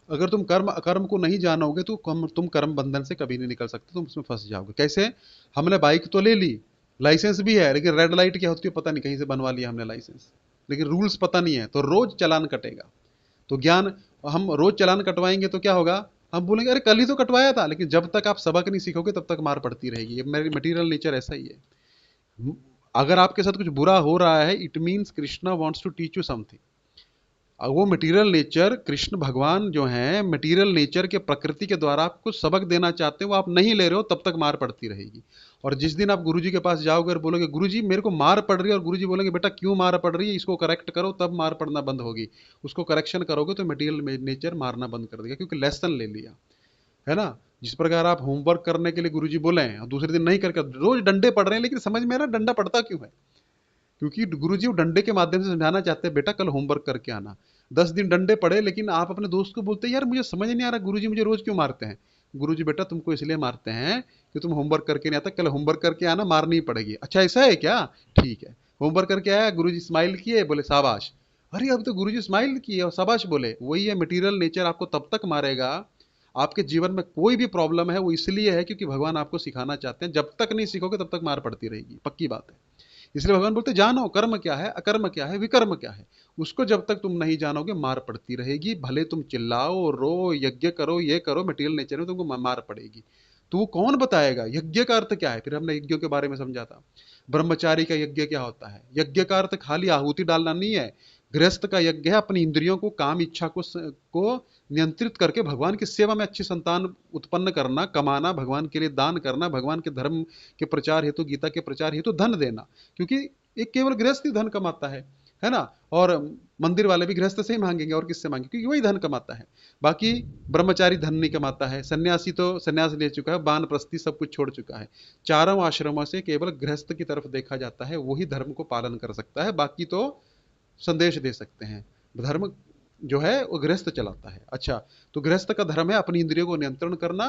अगर तुम कर्म अकर्म को नहीं जानोगे तो तुम कर्म बंधन से कभी नहीं निकल सकते, तुम उसमें फंस जाओगे। कैसे? हमने बाइक तो ले ली, लाइसेंस भी है, लेकिन रेड लाइट क्या होती है पता नहीं, कहीं से बनवा लिया हमने लाइसेंस, लेकिन रूल्स पता नहीं है, तो रोज चालान कटेगा। तो ज्ञान, हम रोज चालान कटवाएंगे तो क्या होगा, हम बोलेंगे अरे कल ही तो कटवाया था, लेकिन जब तक आप सबक नहीं सीखोगे तब तक मार पड़ती रहेगी। ये मेरी मटेरियल नेचर ऐसा ही है। अगर आपके साथ कुछ बुरा हो रहा है, it means Krishna wants to teach you something. वो मटेरियल नेचर, कृष्ण भगवान जो हैं मटेरियल नेचर के प्रकृति के द्वारा आपको सबक देना चाहते हैं, वो आप नहीं ले रहे हो, तब तक मार पड़ती रहेगी। और जिस दिन आप गुरुजी के पास जाओगे और बोलोगे गुरुजी मेरे को मार पड़ रही है, और गुरुजी बोलेंगे बेटा क्यों मार पड़ रही है, इसको करेक्ट करो, तब मार पड़ना बंद होगी। उसको करेक्शन करोगे तो मटेरियल नेचर मारना बंद कर देगा, क्योंकि लेसन ले लिया, है ना। जिस प्रकार आप होमवर्क करने के लिए गुरुजी बोले और दूसरे दिन नहीं करके रोज डंडे पड़ रहे हैं, लेकिन समझ में आ रहा है डंडा पड़ता क्यों है, क्योंकि गुरुजी वो डंडे के माध्यम से समझाना चाहते हैं बेटा कल होमवर्क करके आना। 10 दिन डंडे पड़े, लेकिन आप अपने दोस्त को बोलते हैं यार मुझे समझ नहीं आ रहा गुरुजी मुझे रोज क्यों मारते हैं। गुरुजी बेटा तुमको इसलिए मारते हैं कि तुम होमवर्क करके नहीं आता, कल होमवर्क करके आना, मारनी पड़ेगी। अच्छा ऐसा है क्या, ठीक है। होमवर्क करके आया, गुरुजी स्माइल किए, बोले शाबाश। अरे अब तो गुरुजी स्माइल किए और शाबाश बोले, वही है मटेरियल नेचर आपको तब तक मारेगा। आपके जीवन में कोई भी प्रॉब्लम है वो इसलिए है क्योंकि भगवान आपको सिखाना चाहते हैं, जब तक नहीं सीखोगे तब तक मार पड़ती रहेगी, पक्की बात है। इसलिए भगवान बोलते जानो कर्म क्या है, अकर्म क्या है, विकर्म क्या है। उसको जब तक तुम नहीं जानोगे मार पड़ती रहेगी, भले तुम चिल्लाओ रो यज्ञ करो ये करो, मटेरियल नेचर में तुमको मार पड़ेगी। तो वो कौन बताएगा यज्ञ का अर्थ क्या है। फिर हमने यज्ञों के बारे में समझा था, ब्रह्मचारी का यज्ञ क्या होता है। यज्ञ का अर्थ खाली आहुति डालना नहीं है। गृहस्थ का यज्ञ है अपनी इंद्रियों को, काम इच्छा को नियंत्रित करके भगवान की सेवा में अच्छी संतान उत्पन्न करना, कमाना, भगवान के लिए दान करना, भगवान के धर्म के प्रचार हेतु, गीता के प्रचार हेतु धन देना, क्योंकि एक केवल गृहस्थ ही धन कमाता है ना। और मंदिर वाले भी गृहस्थ से ही मांगेंगे, और किससे मांगेंगे, क्योंकि वही धन कमाता है। बाकी ब्रह्मचारी धन नहीं कमाता है, सन्यासी तो सन्यास ले चुका है, वानप्रस्थी सब कुछ छोड़ चुका है। चारों आश्रमों से केवल गृहस्थ की तरफ देखा जाता है, वही धर्म को पालन कर सकता है, बाकी तो संदेश दे सकते हैं। धर्म जो है वो गृहस्थ चलाता है। अच्छा, तो गृहस्थ का धर्म है अपनी इंद्रियों को नियंत्रण करना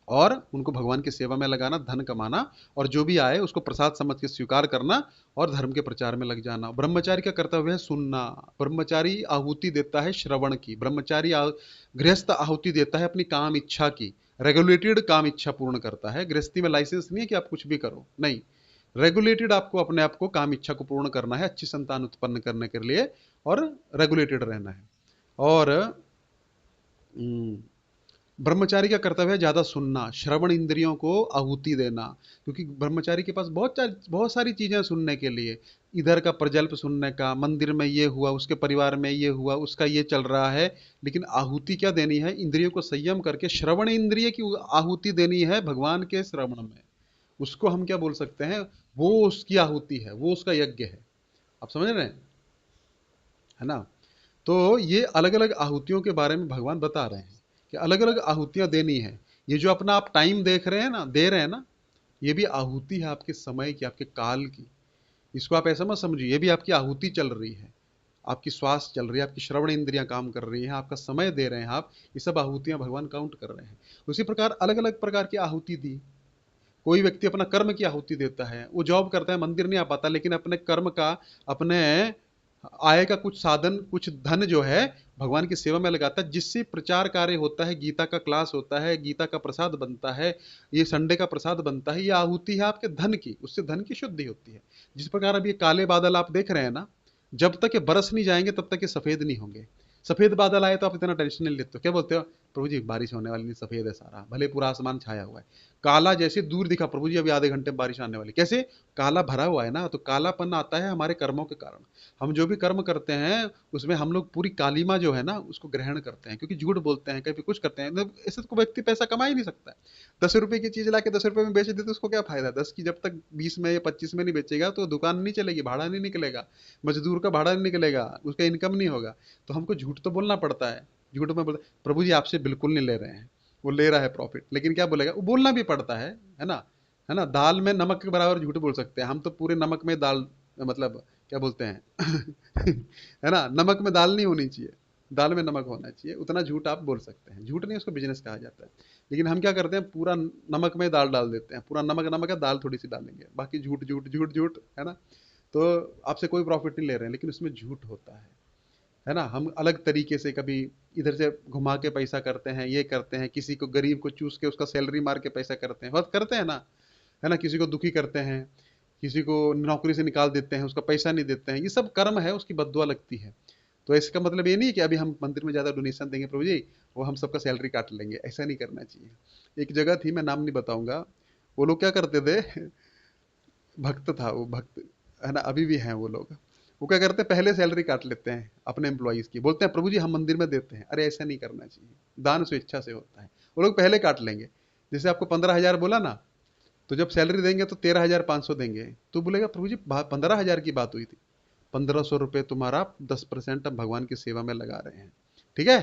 और उनको भगवान की सेवा में लगाना, धन कमाना, और जो भी आए उसको प्रसाद समझ के स्वीकार करना और धर्म के प्रचार में लग जाना। ब्रह्मचारी का कर्तव्य है सुनना। ब्रह्मचारी आहुति देता है श्रवण की। ब्रह्मचारी गृहस्थ आहुति देता है अपनी काम इच्छा की, रेगुलेटेड काम इच्छा पूर्ण करता है। गृहस्थी में लाइसेंस नहीं है कि आप कुछ भी करो, नहीं, रेगुलेटेड आपको अपने आप को काम इच्छा को पूर्ण करना है, अच्छी संतान उत्पन्न करने के लिए, और रेगुलेटेड रहना है। और ब्रह्मचारी का कर्तव्य है ज्यादा सुनना, श्रवण इंद्रियों को आहुति देना, क्योंकि ब्रह्मचारी के पास बहुत सारी चीजें सुनने के लिए। इधर का प्रजल्प सुनने का, मंदिर में ये हुआ, उसके परिवार में ये हुआ, उसका ये चल रहा है, लेकिन आहुति क्या देनी है, इंद्रियों को संयम करके श्रवण इंद्रिय की आहुति देनी है भगवान के श्रवण में। उसको हम क्या बोल सकते हैं, वो उसकी आहुति है, वो उसका यज्ञ है। आप समझ रहे हैं, है ना। तो ये अलग अलग आहुतियों के बारे में भगवान बता रहे हैं कि अलग अलग आहुतियां देनी है। ये जो अपना आप टाइम देख रहे हैं ना, दे रहे हैं ना, ये भी आहुति है आपके समय की, आपके काल की। इसको आप ऐसा मत समझिए, ये भी आपकी आहुति चल रही है, आपकी श्वास चल रही है, आपकी श्रवण इंद्रियां काम कर रही हैं, आपका समय दे रहे हैं आप, ये सब आहुतियां भगवान काउंट कर रहे हैं। उसी प्रकार अलग अलग प्रकार की आहुति दी। कोई व्यक्ति अपना कर्म की आहुति देता है, वो जॉब करता है, मंदिर नहीं आ पाता, लेकिन अपने कर्म का, अपने आय का कुछ साधन, कुछ धन जो है भगवान की सेवा में लगाता है, जिससे प्रचार कार्य होता है, गीता का क्लास होता है, गीता का प्रसाद बनता है, ये संडे का प्रसाद बनता है, ये आहुति है आपके धन की, उससे धन की शुद्धि होती है। जिस प्रकार अब ये काले बादल आप देख रहे हैं ना, जब तक ये बरस नहीं जाएंगे तब तक ये सफेद नहीं होंगे। सफेद बादल आए तो आप इतना टेंशन नहीं लेते हो, क्या बोलते हो, प्रभु जी बारिश होने वाली नहीं, सफेद है सारा, भले पूरा आसमान छाया हुआ है। काला जैसे दूर दिखा, प्रभु जी अभी आधे घंटे में बारिश आने वाली, कैसे, काला भरा हुआ है ना। तो कालापन आता है हमारे कर्मों के कारण। हम जो भी कर्म करते हैं उसमें हम लोग पूरी कालीमा जो है ना उसको ग्रहण करते हैं, क्योंकि झूठ बोलते हैं, कभी कुछ करते हैं। ऐसे तो कोई व्यक्ति पैसा कमा ही नहीं सकता है। 10 रुपए की चीज लाके 10 रुपए में बेच दे तो उसको क्या फायदा, 10 की जब तक 20 में या 25 में नहीं बेचेगा तो दुकान नहीं चलेगी, भाड़ा नहीं निकलेगा, मजदूर का भाड़ा नहीं निकलेगा, उसका इनकम नहीं होगा। तो हमको झूठ तो बोलना पड़ता है। झूठ में बोलते प्रभु जी आपसे बिल्कुल नहीं ले रहे हैं, वो ले रहा है प्रॉफिट, लेकिन क्या बोलेगा, वो बोलना भी पड़ता है ना। है ना, दाल में नमक के बराबर झूठ बोल सकते हैं हम, तो पूरे नमक में दाल मतलब क्या बोलते हैं है ना, नमक में दाल नहीं होनी चाहिए, दाल में नमक होना चाहिए, उतना झूठ आप बोल सकते हैं। झूठ नहीं, उसको बिजनेस कहा जाता है। लेकिन हम क्या करते हैं, पूरा नमक में दाल डाल देते हैं, पूरा नमक नमक है, दाल थोड़ी सी डालेंगे, बाकी झूठ झूठ झूठ झूठ, है ना। तो आपसे कोई प्रॉफिट नहीं ले रहे हैं, लेकिन उसमें झूठ होता है ना। हम अलग तरीके से कभी इधर से घुमा के पैसा करते हैं, ये करते हैं, किसी को गरीब को चूस के उसका सैलरी मार के पैसा करते हैं, बहुत करते हैं ना, है ना। किसी को दुखी करते हैं, किसी को नौकरी से निकाल देते हैं, उसका पैसा नहीं देते हैं, ये सब कर्म है, उसकी बद्दुआ लगती है। तो इसका मतलब ये नहीं कि अभी हम मंदिर में ज़्यादा डोनेशन देंगे प्रभु जी, वो हम सबका सैलरी काट लेंगे, ऐसा नहीं करना चाहिए। एक जगह थी, मैं नाम नहीं बताऊंगा, वो लोग क्या करते थे, भक्त था वो, भक्त, है ना, अभी भी हैं वो लोग। वो क्या करते हैं, पहले सैलरी काट लेते हैं अपने एम्प्लॉइज़ की, बोलते हैं प्रभु जी हम मंदिर में देते हैं। अरे ऐसा नहीं करना चाहिए, दान स्वेच्छा से होता है। वो लोग पहले काट लेंगे, जैसे आपको 15,000 बोला ना, तो जब सैलरी देंगे तो 13,500 देंगे, तो बोलेगा प्रभु जी 15,000 की बात हुई थी, 1,500 रुपये तुम्हारा 10% हम भगवान की सेवा में लगा रहे हैं, ठीक है।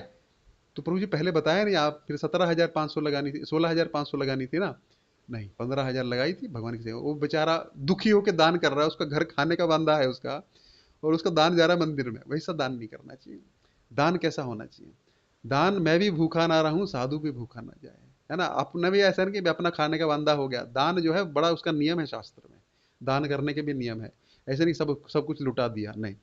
तो प्रभु जी पहले बताया नहीं, आप फिर 17,500 लगानी थी, 16,500 लगानी थी ना। नहीं, 15,000 लगाई थी भगवान की सेवा। वो बेचारा दुखी होकर दान कर रहा है, उसका घर खाने का वांदा है उसका, और उसका दान जा रहा है मंदिर में। वैसा दान नहीं करना चाहिए। दान कैसा होना चाहिए, दान मैं भी भूखा ना रहूं, साधु भी भूखा ना जाए, है ना। अपना भी ऐसा नहीं कि अपना खाने का वांदा हो गया। दान जो है बड़ा उसका नियम है शास्त्र में, दान करने के भी नियम है। ऐसे नहीं सब सब कुछ लुटा दिया, नहीं।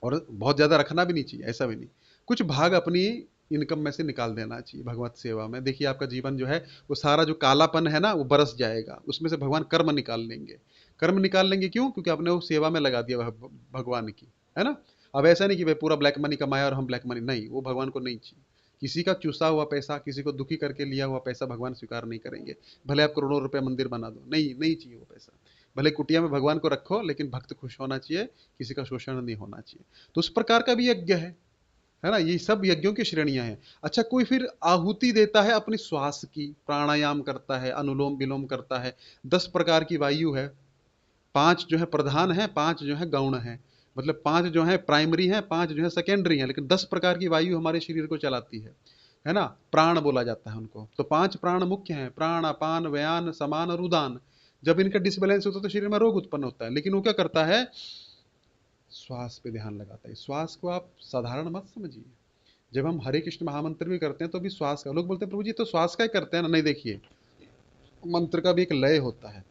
और बहुत ज़्यादा रखना भी नहीं चाहिए, ऐसा भी नहीं। कुछ भाग अपनी इनकम में से निकाल देना चाहिए भगवत सेवा में। देखिए आपका जीवन जो है, वो सारा जो कालापन है ना, वो बरस जाएगा, उसमें से भगवान कर्म निकाल लेंगे। कर्म निकाल लेंगे क्यों, क्योंकि आपने वो सेवा में लगा दिया भगवान की, है ना। अब ऐसा नहीं कि भाई पूरा ब्लैक मनी कमाया और हम ब्लैक मनी, नहीं, वो भगवान को नहीं चाहिए। किसी का चूसा हुआ पैसा, किसी को दुखी करके लिया हुआ पैसा भगवान स्वीकार नहीं करेंगे। भले आप करोड़ों रुपए मंदिर बना दो, नहीं, नहीं चाहिए वो पैसा। भले कुटिया में भगवान को रखो, लेकिन भक्त खुश होना चाहिए, किसी का शोषण नहीं होना चाहिए। तो उस प्रकार का भी यज्ञ है ना। ये सब यज्ञों की श्रेणियां हैं। अच्छा, कोई फिर आहुति देता है अपनी श्वास की, प्राणायाम करता है, अनुलोम विलोम करता है। 10 प्रकार की वायु है, 5 जो है प्रधान है, 5 जो है गौण है, मतलब 5 जो है प्राइमरी है, 5 जो है सेकेंडरी है, लेकिन 10 प्रकार की वायु हमारे शरीर को चलाती है ना। प्राण बोला जाता है उनको। तो 5 प्राण मुख्य हैं, प्राण, अपान, व्यान, समान और उदान। जब इनका डिसबैलेंस होता है तो शरीर में रोग उत्पन्न होता है। लेकिन वो क्या करता है, श्वास पे ध्यान लगाता है। श्वास को आप साधारण मत समझिए। जब हम हरे कृष्ण महामंत्र भी करते हैं तो भी श्वास का, लोग बोलते हैं प्रभु जी तो श्वास का ही करते हैं ना। नहीं, देखिए मंत्र का भी एक लय होता है।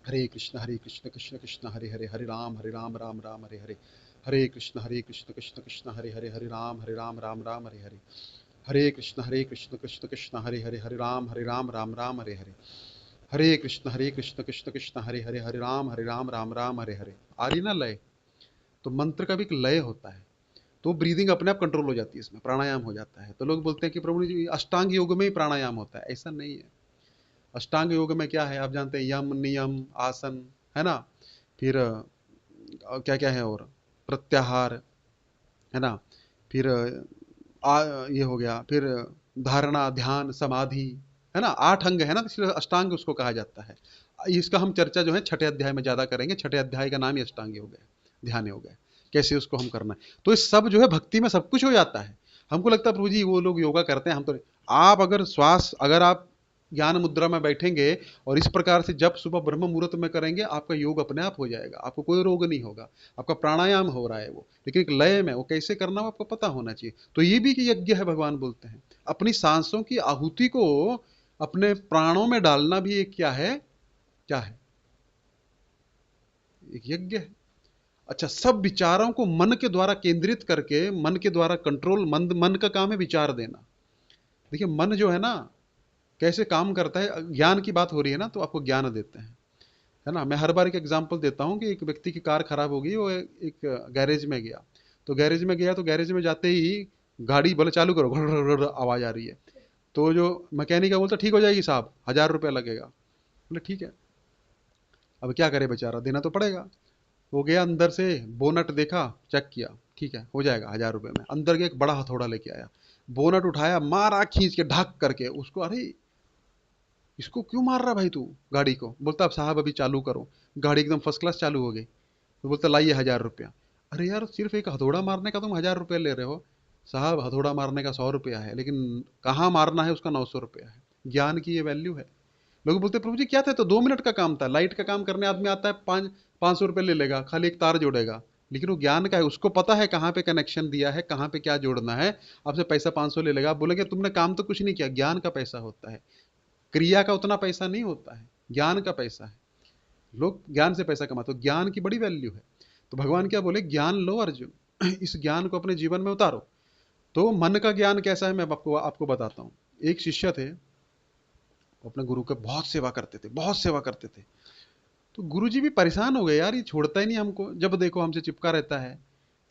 हरे कृष्ण कृष्ण कृष्ण हरे हरे, हरे राम राम राम हरे हरे, हरे कृष्ण कृष्ण कृष्ण हरे हरे, हरे राम राम राम हरे हरे, हरे कृष्ण कृष्ण कृष्ण हरे हरे, हरे राम राम राम हरे हरे, हरे कृष्ण कृष्ण कृष्ण हरे हरे, हरे राम राम राम हरे हरे। आ रही ना लय। तो मंत्र का भी एक लय होता है। तो ब्रीदिंग अपने आप कंट्रोल हो जाती है, इसमें प्राणायाम हो जाता है। तो लोग बोलते हैं कि प्रभु जी अष्टांग योग में ही प्राणायाम होता है, ऐसा नहीं है। अष्टांग योग में क्या है, आप जानते हैं, यम नियम आसन, है ना। फिर क्या क्या है, और प्रत्याहार, है ना। फिर ये हो गया, फिर धारणा, ध्यान, समाधि, है ना। 8 अंग है ना, इसलिए अष्टांग उसको कहा जाता है। इसका हम चर्चा जो है 6ठे अध्याय में ज्यादा करेंगे। 6ठे अध्याय का नाम ही अष्टांग योग है, ध्यान योग है, कैसे उसको हम करना है। तो इस सब जो है भक्ति में सब कुछ हो जाता है। हमको लगता है प्रभु जी वो लोग योगा करते हैं, हम तो नहीं। आप अगर श्वास, अगर आप ज्ञान मुद्रा में बैठेंगे और इस प्रकार से जब सुबह ब्रह्म मुहूर्त में करेंगे, आपका योग अपने आप हो जाएगा, आपको कोई रोग नहीं होगा। आपका प्राणायाम हो रहा है वो, लेकिन एक लय में, वो कैसे करना हो आपको पता होना चाहिए। तो ये भी कि यज्ञ है, भगवान बोलते हैं। अपनी सांसों की आहुति को अपने प्राणों में डालना भी एक क्या है, क्या है, एक यज्ञ है। अच्छा, सब विचारों को मन के द्वारा केंद्रित करके, मन के द्वारा कंट्रोल, मन का काम है विचार देना। देखिए मन जो है ना, कैसे काम करता है। ज्ञान की बात हो रही है ना, तो आपको ज्ञान देते हैं, है ना। मैं हर बार एक एग्जांपल देता हूँ कि एक व्यक्ति की कार खराब हो गई, वो एक गैरेज में गया। तो गैरेज में गया, तो गैरेज में जाते ही गाड़ी बोले चालू करो, घड़ घड़ घड़ आवाज आ रही है। तो जो मैकेनिक है बोलता ठीक हो जाएगी साहब, 1,000 रुपया लगेगा। बोले ठीक है। अब क्या करे बेचारा, देना तो पड़ेगा। वो गया अंदर से, बोनट देखा, चेक किया, ठीक है हो जाएगा 1,000 रुपये में। अंदर गया, एक बड़ा हथौड़ा लेके आया, बोनट उठाया, मारा खींच के ढक करके उसको। अरे इसको क्यों मार रहा भाई तू गाड़ी को? बोलता अब साहब अभी चालू करो। गाड़ी एकदम फर्स्ट क्लास चालू हो गई। तो बोलता लाइए 1,000 रुपया। अरे यार सिर्फ एक हथौड़ा मारने का तुम 1,000 रुपया ले रहे हो? साहब हथौड़ा मारने का 100 रुपया है, लेकिन कहाँ मारना है उसका 900 रुपया है। ज्ञान की ये वैल्यू है। लोग बोलते प्रभु जी क्या था, तो 2 मिनट का काम था, लाइट का काम करने आदमी आता है, 500 रुपये ले लेगा, खाली एक तार जोड़ेगा। लेकिन वो ज्ञान का है, उसको पता है कहाँ पे कनेक्शन दिया है, कहाँ पे क्या जोड़ना है। आपसे पैसा 500 ले लेगा, आप बोलेंगे तुमने काम तो कुछ नहीं किया। ज्ञान का पैसा होता है, क्रिया का उतना पैसा नहीं होता है, ज्ञान का पैसा है। लोग ज्ञान से पैसा कमाते, तो ज्ञान की बड़ी वैल्यू है। तो भगवान क्या बोले, ज्ञान लो अर्जुन, इस ज्ञान को अपने जीवन में उतारो। तो मन का ज्ञान कैसा है, मैं आपको आपको बताता हूँ। एक शिष्य थे, वो अपने गुरु के बहुत सेवा करते थे, बहुत सेवा करते थे। तो गुरु जी भी परेशान हो गए, यार ये छोड़ता ही नहीं हमको, जब देखो हमसे चिपका रहता है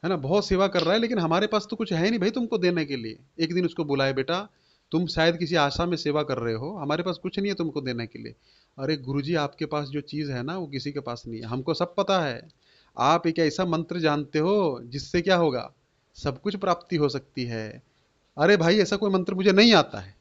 ना, बहुत सेवा कर रहा है, लेकिन हमारे पास तो कुछ है नहीं भाई तुमको देने के लिए। एक दिन उसको बुलाए, बेटा तुम शायद किसी आशा में सेवा कर रहे हो, हमारे पास कुछ नहीं है तुमको देने के लिए। अरे गुरु जी आपके पास जो चीज़ है ना वो किसी के पास नहीं है, हमको सब पता है। आप एक ऐसा मंत्र जानते हो जिससे क्या होगा, सब कुछ प्राप्ति हो सकती है। अरे भाई ऐसा कोई मंत्र मुझे नहीं आता है।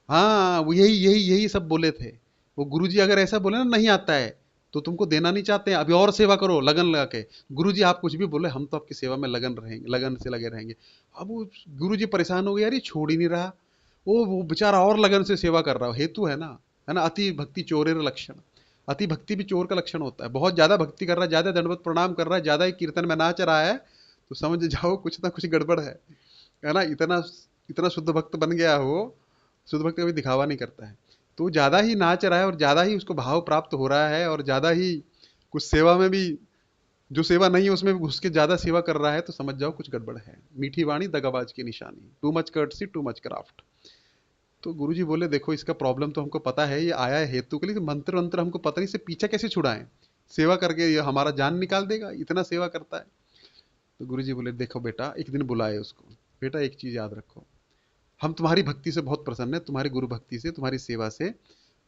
हाँ वो यही यही यही सब बोले थे। वो गुरुजी अगर ऐसा बोले ना नहीं आता है, तो तुमको देना नहीं चाहते हैं, अभी और सेवा करो लगन लगा के। गुरुजी आप कुछ भी बोले, हम तो आपकी सेवा में लगन रहेंगे, लगन से लगे रहेंगे। अब वो गुरुजी परेशान हो गए, यार ये छोड़ ही नहीं रहा। वो बेचारा और लगन से सेवा कर रहा हो, हेतु है ना, अति भक्ति चोरेर लक्षण। अति भक्ति भी चोर का लक्षण होता है। बहुत ज्यादा भक्ति कर रहा है, ज्यादा दंडवत प्रणाम कर रहा है, ज्यादा ही कीर्तन में नाच रहा है, तो समझ जाओ कुछ ना कुछ गड़बड़ है ना। इतना इतना शुद्ध भक्त बन गया हो, शुद्ध भक्त कभी दिखावा नहीं करता है। तो ज़्यादा ही नाच रहा है और ज़्यादा ही उसको भाव प्राप्त हो रहा है, और ज़्यादा ही कुछ सेवा में भी, जो सेवा नहीं है उसमें भी घुस के ज़्यादा सेवा कर रहा है, तो समझ जाओ कुछ गड़बड़ है। मीठी वाणी दगाबाज की निशानी, too much courtesy too much craft. तो गुरुजी बोले देखो इसका प्रॉब्लम तो हमको पता है, ये आया है हेतु के लिए, मंत्र वंत्र हमको पता नहीं, से पीछा कैसे छुड़ाएं। सेवा करके ये हमारा जान निकाल देगा, इतना सेवा करता है। तो गुरुजी बोले देखो बेटा, एक दिन बुलाए उसको, बेटा एक चीज़ याद रखो, हम तुम्हारी भक्ति से बहुत प्रसन्न है, तुम्हारी गुरु भक्ति से, तुम्हारी सेवा से।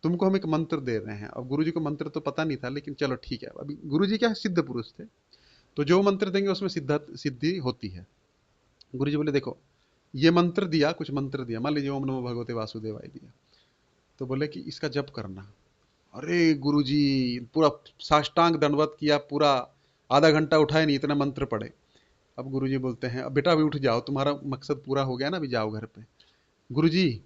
तुमको हम एक मंत्र दे रहे हैं। अब गुरुजी को मंत्र तो पता नहीं था, लेकिन चलो ठीक है, अभी गुरुजी क्या सिद्ध पुरुष थे, तो जो मंत्र देंगे उसमें सिद्धि होती है। गुरुजी बोले देखो, ये मंत्र दिया, कुछ मंत्र दिया, मान लीजिए ओम नमो भगवते वासुदेवाय दिया, तो बोले कि इसका जप करना। अरे गुरुजी पूरा साष्टांग दंडवत किया, पूरा आधा घंटा उठाए नहीं, इतना मंत्र पढ़े। अब गुरुजी बोलते हैं अब बेटा अभी उठ जाओ, तुम्हारा मकसद पूरा हो गया ना, अभी जाओ घर पे। गुरुजी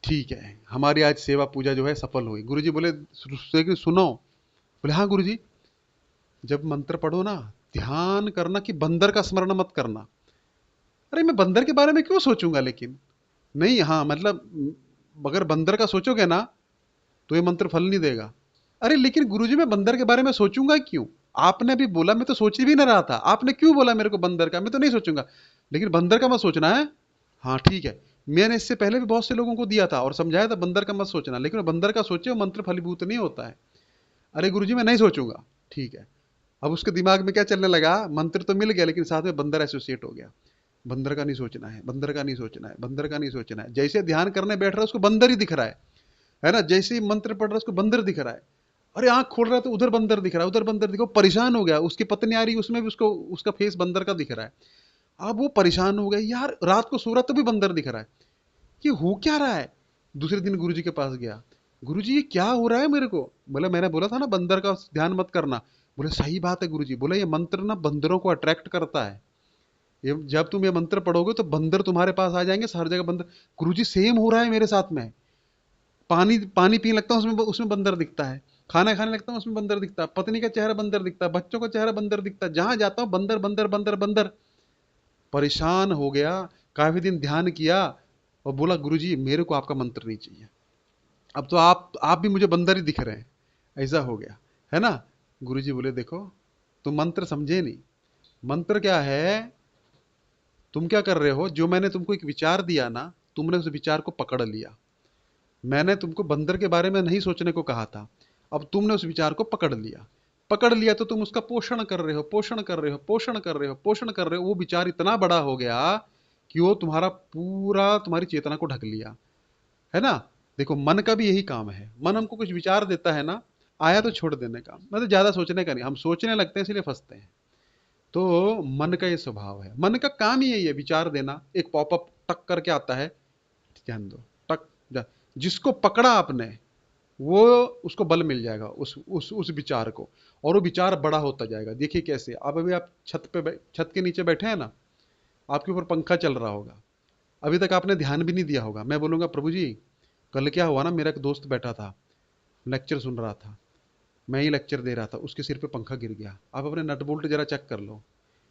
ठीक है, हमारी आज सेवा पूजा जो है सफल हुई। गुरुजी बोले सुनो। बोले हाँ गुरुजी। जब मंत्र पढ़ो ना, ध्यान करना कि बंदर का स्मरण मत करना। अरे मैं बंदर के बारे में क्यों सोचूंगा, लेकिन नहीं, हाँ मतलब अगर बंदर का सोचोगे ना तो ये मंत्र फल नहीं देगा। अरे लेकिन गुरुजी मैं बंदर के बारे में सोचूंगा क्यों, आपने अभी बोला, मैं तो सोच भी ना रहा था, आपने क्यों बोला मेरे को बंदर का, मैं तो नहीं सोचूंगा। लेकिन बंदर का मत सोचना है। हाँ ठीक है, मैंने इससे पहले भी बहुत से लोगों को दिया था और समझाया था बंदर का मत सोचना, लेकिन वो बंदर का सोचे वो मंत्र फलीभूत नहीं होता है। अरे गुरुजी मैं नहीं सोचूंगा। ठीक है, अब उसके दिमाग में क्या चलने लगा, मंत्र तो मिल गया लेकिन साथ में बंदर एसोसिएट हो गया। बंदर का नहीं सोचना है, बंदर का नहीं सोचना है, बंदर का नहीं सोचना है। जैसे ध्यान करने बैठ रहा है उसको बंदर ही दिख रहा है ना। जैसे ही मंत्र पढ़ रहा है उसको बंदर दिख रहा है। अरे आंख खोल रहा है तो उधर बंदर दिख रहा है, उधर बंदर दिखो, परेशान हो गया। उसकी पत्नी आ रही, उसमें भी उसको उसका फेस बंदर का दिख रहा है। अब वो परेशान हो गया, यार रात को सो रहा तो भी बंदर दिख रहा है, ये हो क्या रहा है। दूसरे दिन गुरुजी के पास गया, गुरुजी ये क्या हो रहा है मेरे को। बोला मैंने बोला था ना बंदर का ध्यान मत करना। बोले सही बात है गुरुजी। बोला ये मंत्र ना बंदरों को अट्रैक्ट करता है, ये जब तुम ये मंत्र पढ़ोगे तो बंदर तुम्हारे पास आ जाएंगे, हर जगह बंदर। गुरुजी सेम हो रहा है मेरे साथ में। पानी पानी पीने लगता हूँ उसमें उसमें बंदर दिखता है, खाना खाने लगता हूँ उसमें बंदर दिखता है, पत्नी का चेहरा बंदर दिखता है, बच्चों का चेहरा बंदर दिखता है, जहां जाता हूँ बंदर बंदर बंदर बंदर। परेशान हो गया, काफी दिन ध्यान किया और बोला गुरुजी मेरे को आपका मंत्र नहीं चाहिए, अब तो आप भी मुझे बंदर ही दिख रहे हैं। ऐसा हो गया है ना। गुरुजी बोले देखो तुम मंत्र समझे नहीं। मंत्र क्या है, तुम क्या कर रहे हो, जो मैंने तुमको एक विचार दिया ना, तुमने उस विचार को पकड़ लिया। मैंने तुमको बंदर के बारे में नहीं सोचने को कहा था, अब तुमने उस विचार को पकड़ लिया। पकड़ लिया तो तुम उसका पोषण कर रहे हो, पोषण कर रहे हो, पोषण कर रहे हो, पोषण कर रहे हो। वो विचार इतना बड़ा हो गया कि वो तुम्हारा पूरा तुम्हारी चेतना को ढक लिया, है ना। देखो मन का भी यही काम है, मन हमको कुछ विचार देता है ना, आया तो छोड़ देने का, मतलब ज्यादा सोचने का नहीं। हम सोचने लगते हैं इसलिए फंसते हैं। तो मन का ये स्वभाव है, मन का काम ही यही है, विचार देना। एक पॉपअप टक करके आता है, ध्यान दो, टक जा। जिसको पकड़ा आपने वो, उसको बल मिल जाएगा उस विचार को, और वो विचार बड़ा होता जाएगा। देखिए कैसे, अब अभी आप छत के नीचे बैठे हैं ना, आपके ऊपर पंखा चल रहा होगा, अभी तक आपने ध्यान भी नहीं दिया होगा। मैं बोलूंगा प्रभु जी कल क्या हुआ ना, मेरा एक दोस्त बैठा था, लेक्चर सुन रहा था, मैं ही लेक्चर दे रहा था, उसके सिर पे पंखा गिर गया। आप अपने नट बोल्ट जरा चेक कर लो,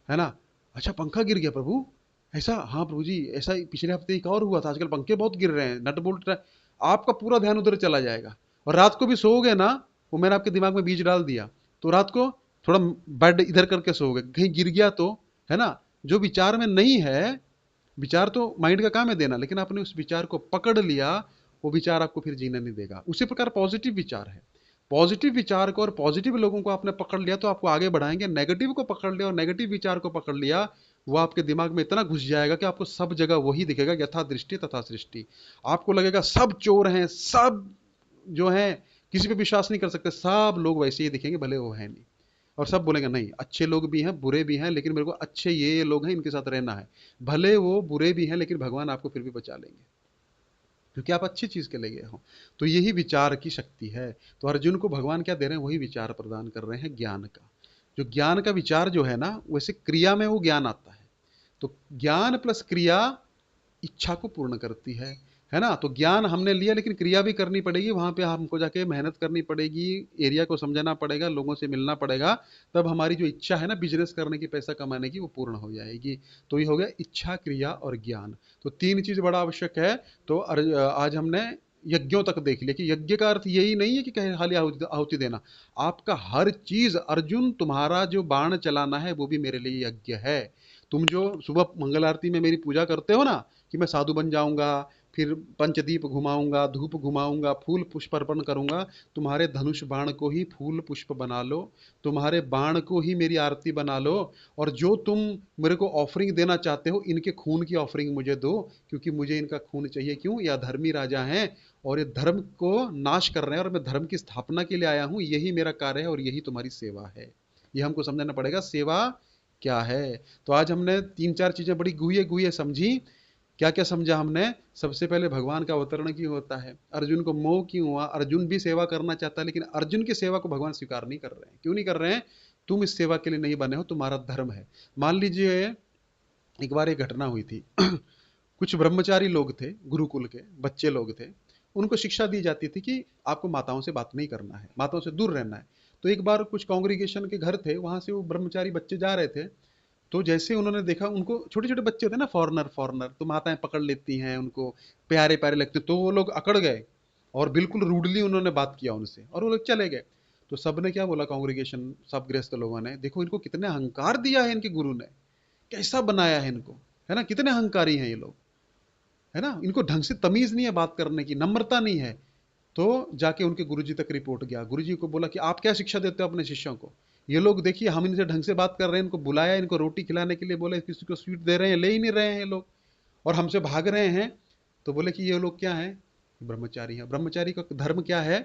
है ना। अच्छा पंखा गिर गया प्रभु, ऐसा? हाँ प्रभु जी, ऐसा ही पिछले हफ्ते एक और हुआ था, आजकल पंखे बहुत गिर रहे हैं, नट बोल्ट। आपका पूरा ध्यान उधर चला जाएगा। और रात को भी सोओगे ना, वो मैंने आपके दिमाग में बीज डाल दिया, तो रात को थोड़ा बेड इधर करके सोओगे, कहीं गिर गया तो, है ना। जो विचार में नहीं है, विचार तो माइंड का काम है देना, लेकिन आपने उस विचार को पकड़ लिया, वो विचार आपको फिर जीने नहीं देगा। उसी प्रकार पॉजिटिव विचार है, पॉजिटिव विचार को और पॉजिटिव लोगों को आपने पकड़ लिया तो आपको आगे बढ़ाएंगे। नेगेटिव को पकड़ लिया और नेगेटिव विचार को पकड़ लिया, वो आपके दिमाग में इतना घुस जाएगा कि आपको सब जगह वही दिखेगा, यथा दृष्टि तथा सृष्टि। आपको लगेगा सब चोर हैं, सब जो हैं किसी पे विश्वास नहीं कर सकते, सब लोग वैसे ही दिखेंगे, भले वो है नहीं। और सब बोलेंगे नहीं, अच्छे लोग भी हैं बुरे भी हैं, लेकिन मेरे को अच्छे ये लोग हैं, इनके साथ रहना है। भले वो बुरे भी हैं, लेकिन भगवान आपको फिर भी बचा लेंगे, क्योंकि आप अच्छी चीज के लिए गए हो। तो यही विचार की शक्ति है। तो अर्जुन को भगवान क्या दे रहे हैं? वही विचार प्रदान कर रहे हैं, ज्ञान का। जो ज्ञान का विचार जो है ना, वैसे क्रिया में वो ज्ञान आता है। तो ज्ञान प्लस क्रिया इच्छा को पूर्ण करती है ना। तो ज्ञान हमने लिया, लेकिन क्रिया भी करनी पड़ेगी, वहां पे हमको जाके मेहनत करनी पड़ेगी, एरिया को समझना पड़ेगा, लोगों से मिलना पड़ेगा, तब हमारी जो इच्छा है ना बिजनेस करने की, पैसा कमाने की, वो पूर्ण हो जाएगी। तो ये हो गया इच्छा, क्रिया और ज्ञान। तो तीन चीज बड़ा आवश्यक है। तो आज हमने यज्ञों तक देख लिया कि यज्ञ का अर्थ यही नहीं है कि कहीं खाली आहुति देना। आपका हर चीज, अर्जुन तुम्हारा जो बाण चलाना है वो भी मेरे लिए यज्ञ है। तुम जो सुबह मंगल आरती में मेरी पूजा करते हो ना, कि मैं साधु बन जाऊंगा, फिर पंचदीप घुमाऊंगा, धूप घुमाऊंगा, फूल पुष्प अर्पण करूंगा, तुम्हारे धनुष बाण को ही फूल पुष्प बना लो, तुम्हारे बाण को ही मेरी आरती बना लो। और जो तुम मेरे को ऑफरिंग देना चाहते हो, इनके खून की ऑफरिंग मुझे दो, क्योंकि मुझे इनका खून चाहिए। क्यों? यह धर्मी राजा हैं और ये धर्म को नाश कर रहे हैं, और मैं धर्म की स्थापना के लिए आया हूं, यही मेरा कार्य है और यही तुम्हारी सेवा है। ये हमको समझना पड़ेगा, सेवा क्या है। तो आज हमने तीन चार चीजें बड़ी गुह्य गुह्य समझी। क्या क्या समझा हमने? सबसे पहले भगवान का अवतरण क्यों होता है, अर्जुन को मोह क्यों हुआ, अर्जुन भी सेवा करना चाहता है, लेकिन अर्जुन की सेवा को भगवान स्वीकार नहीं कर रहे हैं। क्यों नहीं कर रहे हैं? तुम इस सेवा के लिए नहीं बने हो, तुम्हारा धर्म है। मान लीजिए एक बार एक घटना हुई थी। कुछ ब्रह्मचारी लोग थे, गुरुकुल के बच्चे लोग थे, उनको शिक्षा दी जाती थी कि आपको माताओं से बात नहीं करना है, माताओं से दूर रहना है। तो एक बार कुछ कांग्रीगेशन के घर थे, वहां से वो ब्रह्मचारी बच्चे जा रहे थे। तो जैसे उन्होंने देखा, उनको छोटे छोटे बच्चे होते हैं ना, फॉरनर फॉरनर, तो माताएं पकड़ लेती हैं उनको, प्यारे प्यारे लगते, तो वो लोग अकड़ गए और बिल्कुल रूडली उन्होंने बात किया उनसे, और वो लोग चले गए। तो सबने क्या बोला, कांग्रीगेशन सब गृहस्थ लोगों ने, देखो इनको कितने अहंकार दिया है इनके गुरु ने, कैसा बनाया है इनको, है ना, कितने अहंकारी हैं ये लोग, है ना, इनको ढंग से तमीज नहीं है बात करने की, नम्रता नहीं है। तो जाके उनके गुरुजी तक रिपोर्ट गया, गुरुजी को बोला कि आप क्या शिक्षा देते हो अपने शिष्यों को, ये लोग देखिए हम इनसे ढंग से बात कर रहे हैं, इनको बुलाया, इनको रोटी खिलाने के लिए बोले, किसी को स्वीट दे रहे हैं, ले ही नहीं रहे हैं लोग, और हमसे भाग रहे हैं। तो बोले कि ये लोग क्या हैं? ब्रह्मचारी हैं। ब्रह्मचारी का धर्म क्या है?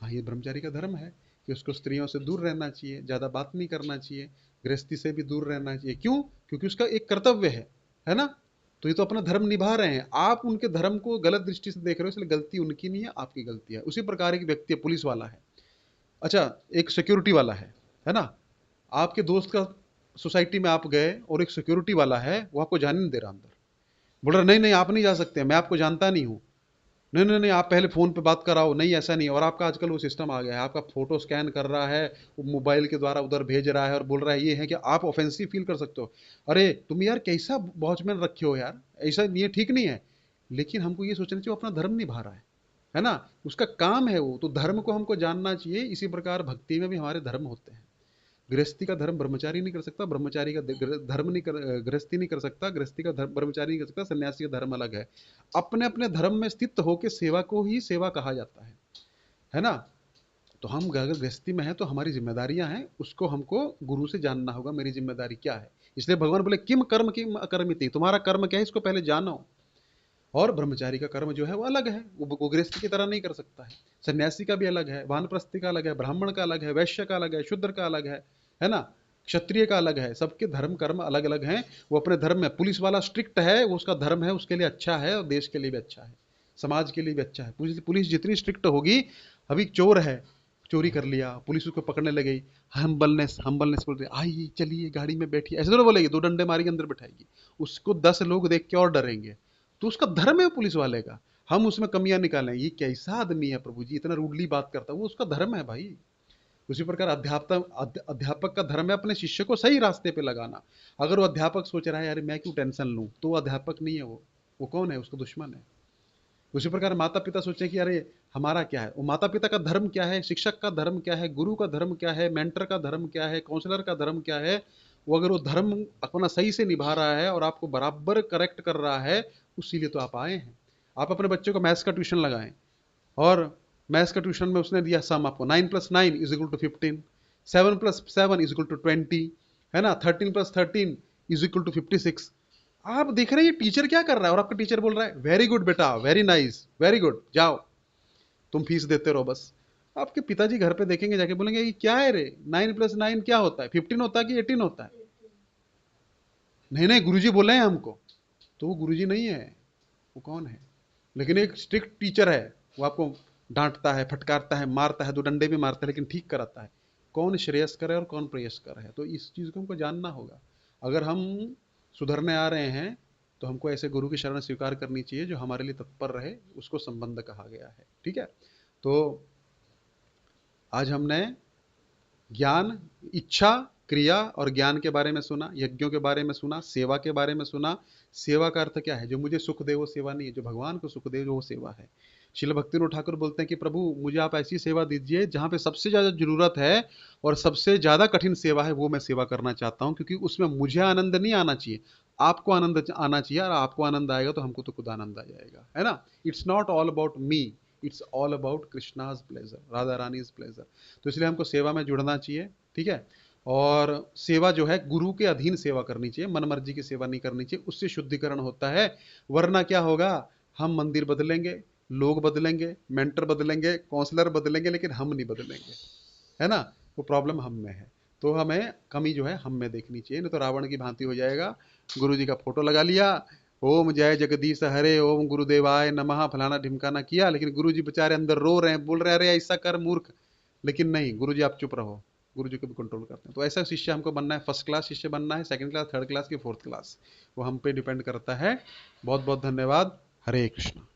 हाँ, ये ब्रह्मचारी का धर्म है कि उसको स्त्रियों से दूर रहना चाहिए, ज्यादा बात नहीं करना चाहिए, गृहस्थी से भी दूर रहना चाहिए। क्यों? क्योंकि उसका एक कर्तव्य है ना। तो ये तो अपना धर्म निभा रहे हैं, आप उनके धर्म को गलत दृष्टि से देख रहे हो, इसलिए गलती उनकी नहीं है, आपकी गलती है। उसी प्रकार एक व्यक्ति है, पुलिस वाला है, अच्छा, एक सिक्योरिटी वाला है ना। आपके दोस्त का सोसाइटी में आप गए और एक सिक्योरिटी वाला है, वो आपको जाने नहीं दे रहा अंदर, बोल रहा नहीं नहीं आप नहीं जा सकते, मैं आपको जानता नहीं हूँ, नहीं नहीं नहीं आप पहले फ़ोन पे बात कराओ, नहीं ऐसा नहीं। और आपका आजकल वो सिस्टम आ गया है, आपका फ़ोटो स्कैन कर रहा है, वो मोबाइल के द्वारा उधर भेज रहा है और बोल रहा है ये है कि आप ऑफेंसिव फील कर सकते हो। अरे तुम यार कैसा वॉचमैन रखे हो यार, ऐसा ये ठीक नहीं है। लेकिन हमको ये सोचना चाहिए वो अपना धर्म निभा रहा है ना, उसका काम है वो, तो धर्म को हमको जानना चाहिए। इसी प्रकार भक्ति में भी हमारे धर्म होते हैं। गृहस्थी का धर्म ब्रह्मचारी नहीं कर सकता, ब्रह्मचारी का धर्म नहीं कर, गृहस्थी नहीं कर सकता, गृहस्थी का धर्म ब्रह्मचारी नहीं कर सकता, सन्यासी का धर्म अलग है। अपने अपने धर्म में स्थित होकर सेवा को ही सेवा कहा जाता है ना। तो हम अगर गृहस्थी में है तो हमारी जिम्मेदारियां हैं, उसको हमको गुरु से जानना होगा, मेरी जिम्मेदारी क्या है। इसलिए भगवान बोले किम कर्म किम अकर्मिति, तुम्हारा कर्म क्या है इसको पहले जानो। और ब्रह्मचारी का कर्म जो है वो अलग है, वो गृहस्थी की तरह नहीं कर सकता है। सन्यासी का भी अलग है, वानप्रस्थी का अलग है, ब्राह्मण का अलग है, वैश्य का अलग है, शूद्र का अलग है ना, क्षत्रिय का अलग है। सबके धर्म कर्म अलग अलग हैं। वो अपने धर्म में, पुलिस वाला स्ट्रिक्ट है, वो उसका धर्म है, उसके लिए अच्छा है, और देश के लिए भी अच्छा है, समाज के लिए भी अच्छा है। पुलिस जितनी स्ट्रिक्ट होगी, अभी चोर है, चोरी कर लिया, पुलिस उसको पकड़ने लगी, हम्बलनेस हम्बलनेस बोल रही, आइए चलिए गाड़ी में बैठिए, ऐसे तो बोलेगी, दो डंडे मारेगी अंदर बैठाएगी, उसको 10 लोग देख के और डरेंगे। तो उसका धर्म है पुलिस वाले का। हम उसमें कमियां निकालें, ये कैसा आदमी है प्रभु जी, इतना रूडली बात करता है, वो उसका धर्म है भाई। उसी प्रकार अध्यापक का धर्म है अपने शिष्य को सही रास्ते पे लगाना। अगर वो अध्यापक सोच रहा है यार मैं क्यों टेंशन लूं, तो वो अध्यापक नहीं है, वो कौन है, उसका दुश्मन है। उसी प्रकार माता पिता सोचे कि अरे हमारा क्या है, वो माता पिता का धर्म क्या है, शिक्षक का धर्म क्या है, गुरु का धर्म क्या है, मेंटर का धर्म क्या है, काउंसलर का धर्म क्या है। वो अगर वो धर्म अपना सही से निभा रहा है और आपको बराबर करेक्ट कर रहा है, उसी लिए तो आप आए हैं। आप अपने बच्चे को मैथ्स का ट्यूशन लगाएं, और मैथ्स का ट्यूशन में उसने दिया सम आपको 9+9 = 15, 7+7 = 20, है ना, 13+13 = 56। आप देख रहे हैं ये टीचर क्या कर रहा है, और आपका टीचर बोल रहा है वेरी गुड बेटा, वेरी नाइस, वेरी गुड, जाओ तुम फीस देते रहो बस। आपके पिताजी घर पे देखेंगे जाके, बोलेंगे ये क्या है रे, 9+9 क्या होता है, 15 होता है कि 18 होता है। नहीं नहीं गुरुजी बोले हैं हमको। तो वो गुरुजी नहीं है, वो कौन है, लेकिन एक स्ट्रिक्ट टीचर है, वो आपको डांटता है, फटकारता है, मारता है, 2 डंडे भी मारता है, लेकिन ठीक कराता है। कौन श्रेयस्कर है और कौन प्रेयस्कर है, तो इस चीज को हमको जानना होगा। अगर हम सुधरने आ रहे हैं तो हमको ऐसे गुरु की शरण स्वीकार करनी चाहिए जो हमारे लिए तत्पर रहे, उसको संबंध कहा गया है। ठीक है, तो आज हमने ज्ञान, इच्छा, क्रिया और ज्ञान के बारे में सुना, यज्ञों के बारे में सुना, सेवा के बारे में सुना। सेवा का अर्थ क्या है, जो मुझे सुख दे वो सेवा नहीं है, जो भगवान को सुख दे वो सेवा है। श्रील भक्तिविनोद ठाकुर बोलते हैं कि प्रभु मुझे आप ऐसी सेवा दीजिए जहां पे सबसे ज्यादा जरूरत है और सबसे ज्यादा कठिन सेवा है, वो मैं सेवा करना चाहता हूं, क्योंकि उसमें मुझे आनंद नहीं आना चाहिए, आपको आनंद आना चाहिए, और आपको आनंद आएगा तो हमको तो खुद आनंद आ जाएगा, है ना। It's not all about me, it's all about Krishna's pleasure, Radha Rani pleasure. तो इसलिए हमको सेवा में जुड़ना चाहिए। ठीक है, और सेवा जो है गुरु के अधीन सेवा करनी चाहिए, मन मर्जी की सेवा नहीं करनी चाहिए, उससे शुद्धिकरण होता है। वरना क्या होगा, हम मंदिर बदलेंगे, लोग बदलेंगे, मेंटर बदलेंगे, काउंसलर बदलेंगे, लेकिन हम नहीं बदलेंगे, है ना। वो प्रॉब्लम हम में है। तो हमें कमी जो है हम में देखनी चाहिए, नहीं तो रावण की भांति हो जाएगा। गुरु जी का फोटो लगा लिया, ओम जय जगदीश हरे, ओम गुरुदेवाय नमः, फलाना ढिमकाना किया, लेकिन गुरु जी बेचारे अंदर रो रहे हैं, बोल रहे हैं अरे ऐसा कर मूर्ख, लेकिन नहीं, गुरु जी आप चुप रहो, गुरु जी को भी कंट्रोल करते हैं। तो ऐसा शिष्य हमको बनना है, फर्स्ट क्लास शिष्य बनना है, सेकंड क्लास, थर्ड क्लास की, फोर्थ क्लास, वो हम पे डिपेंड करता है। बहुत बहुत धन्यवाद। हरे कृष्ण।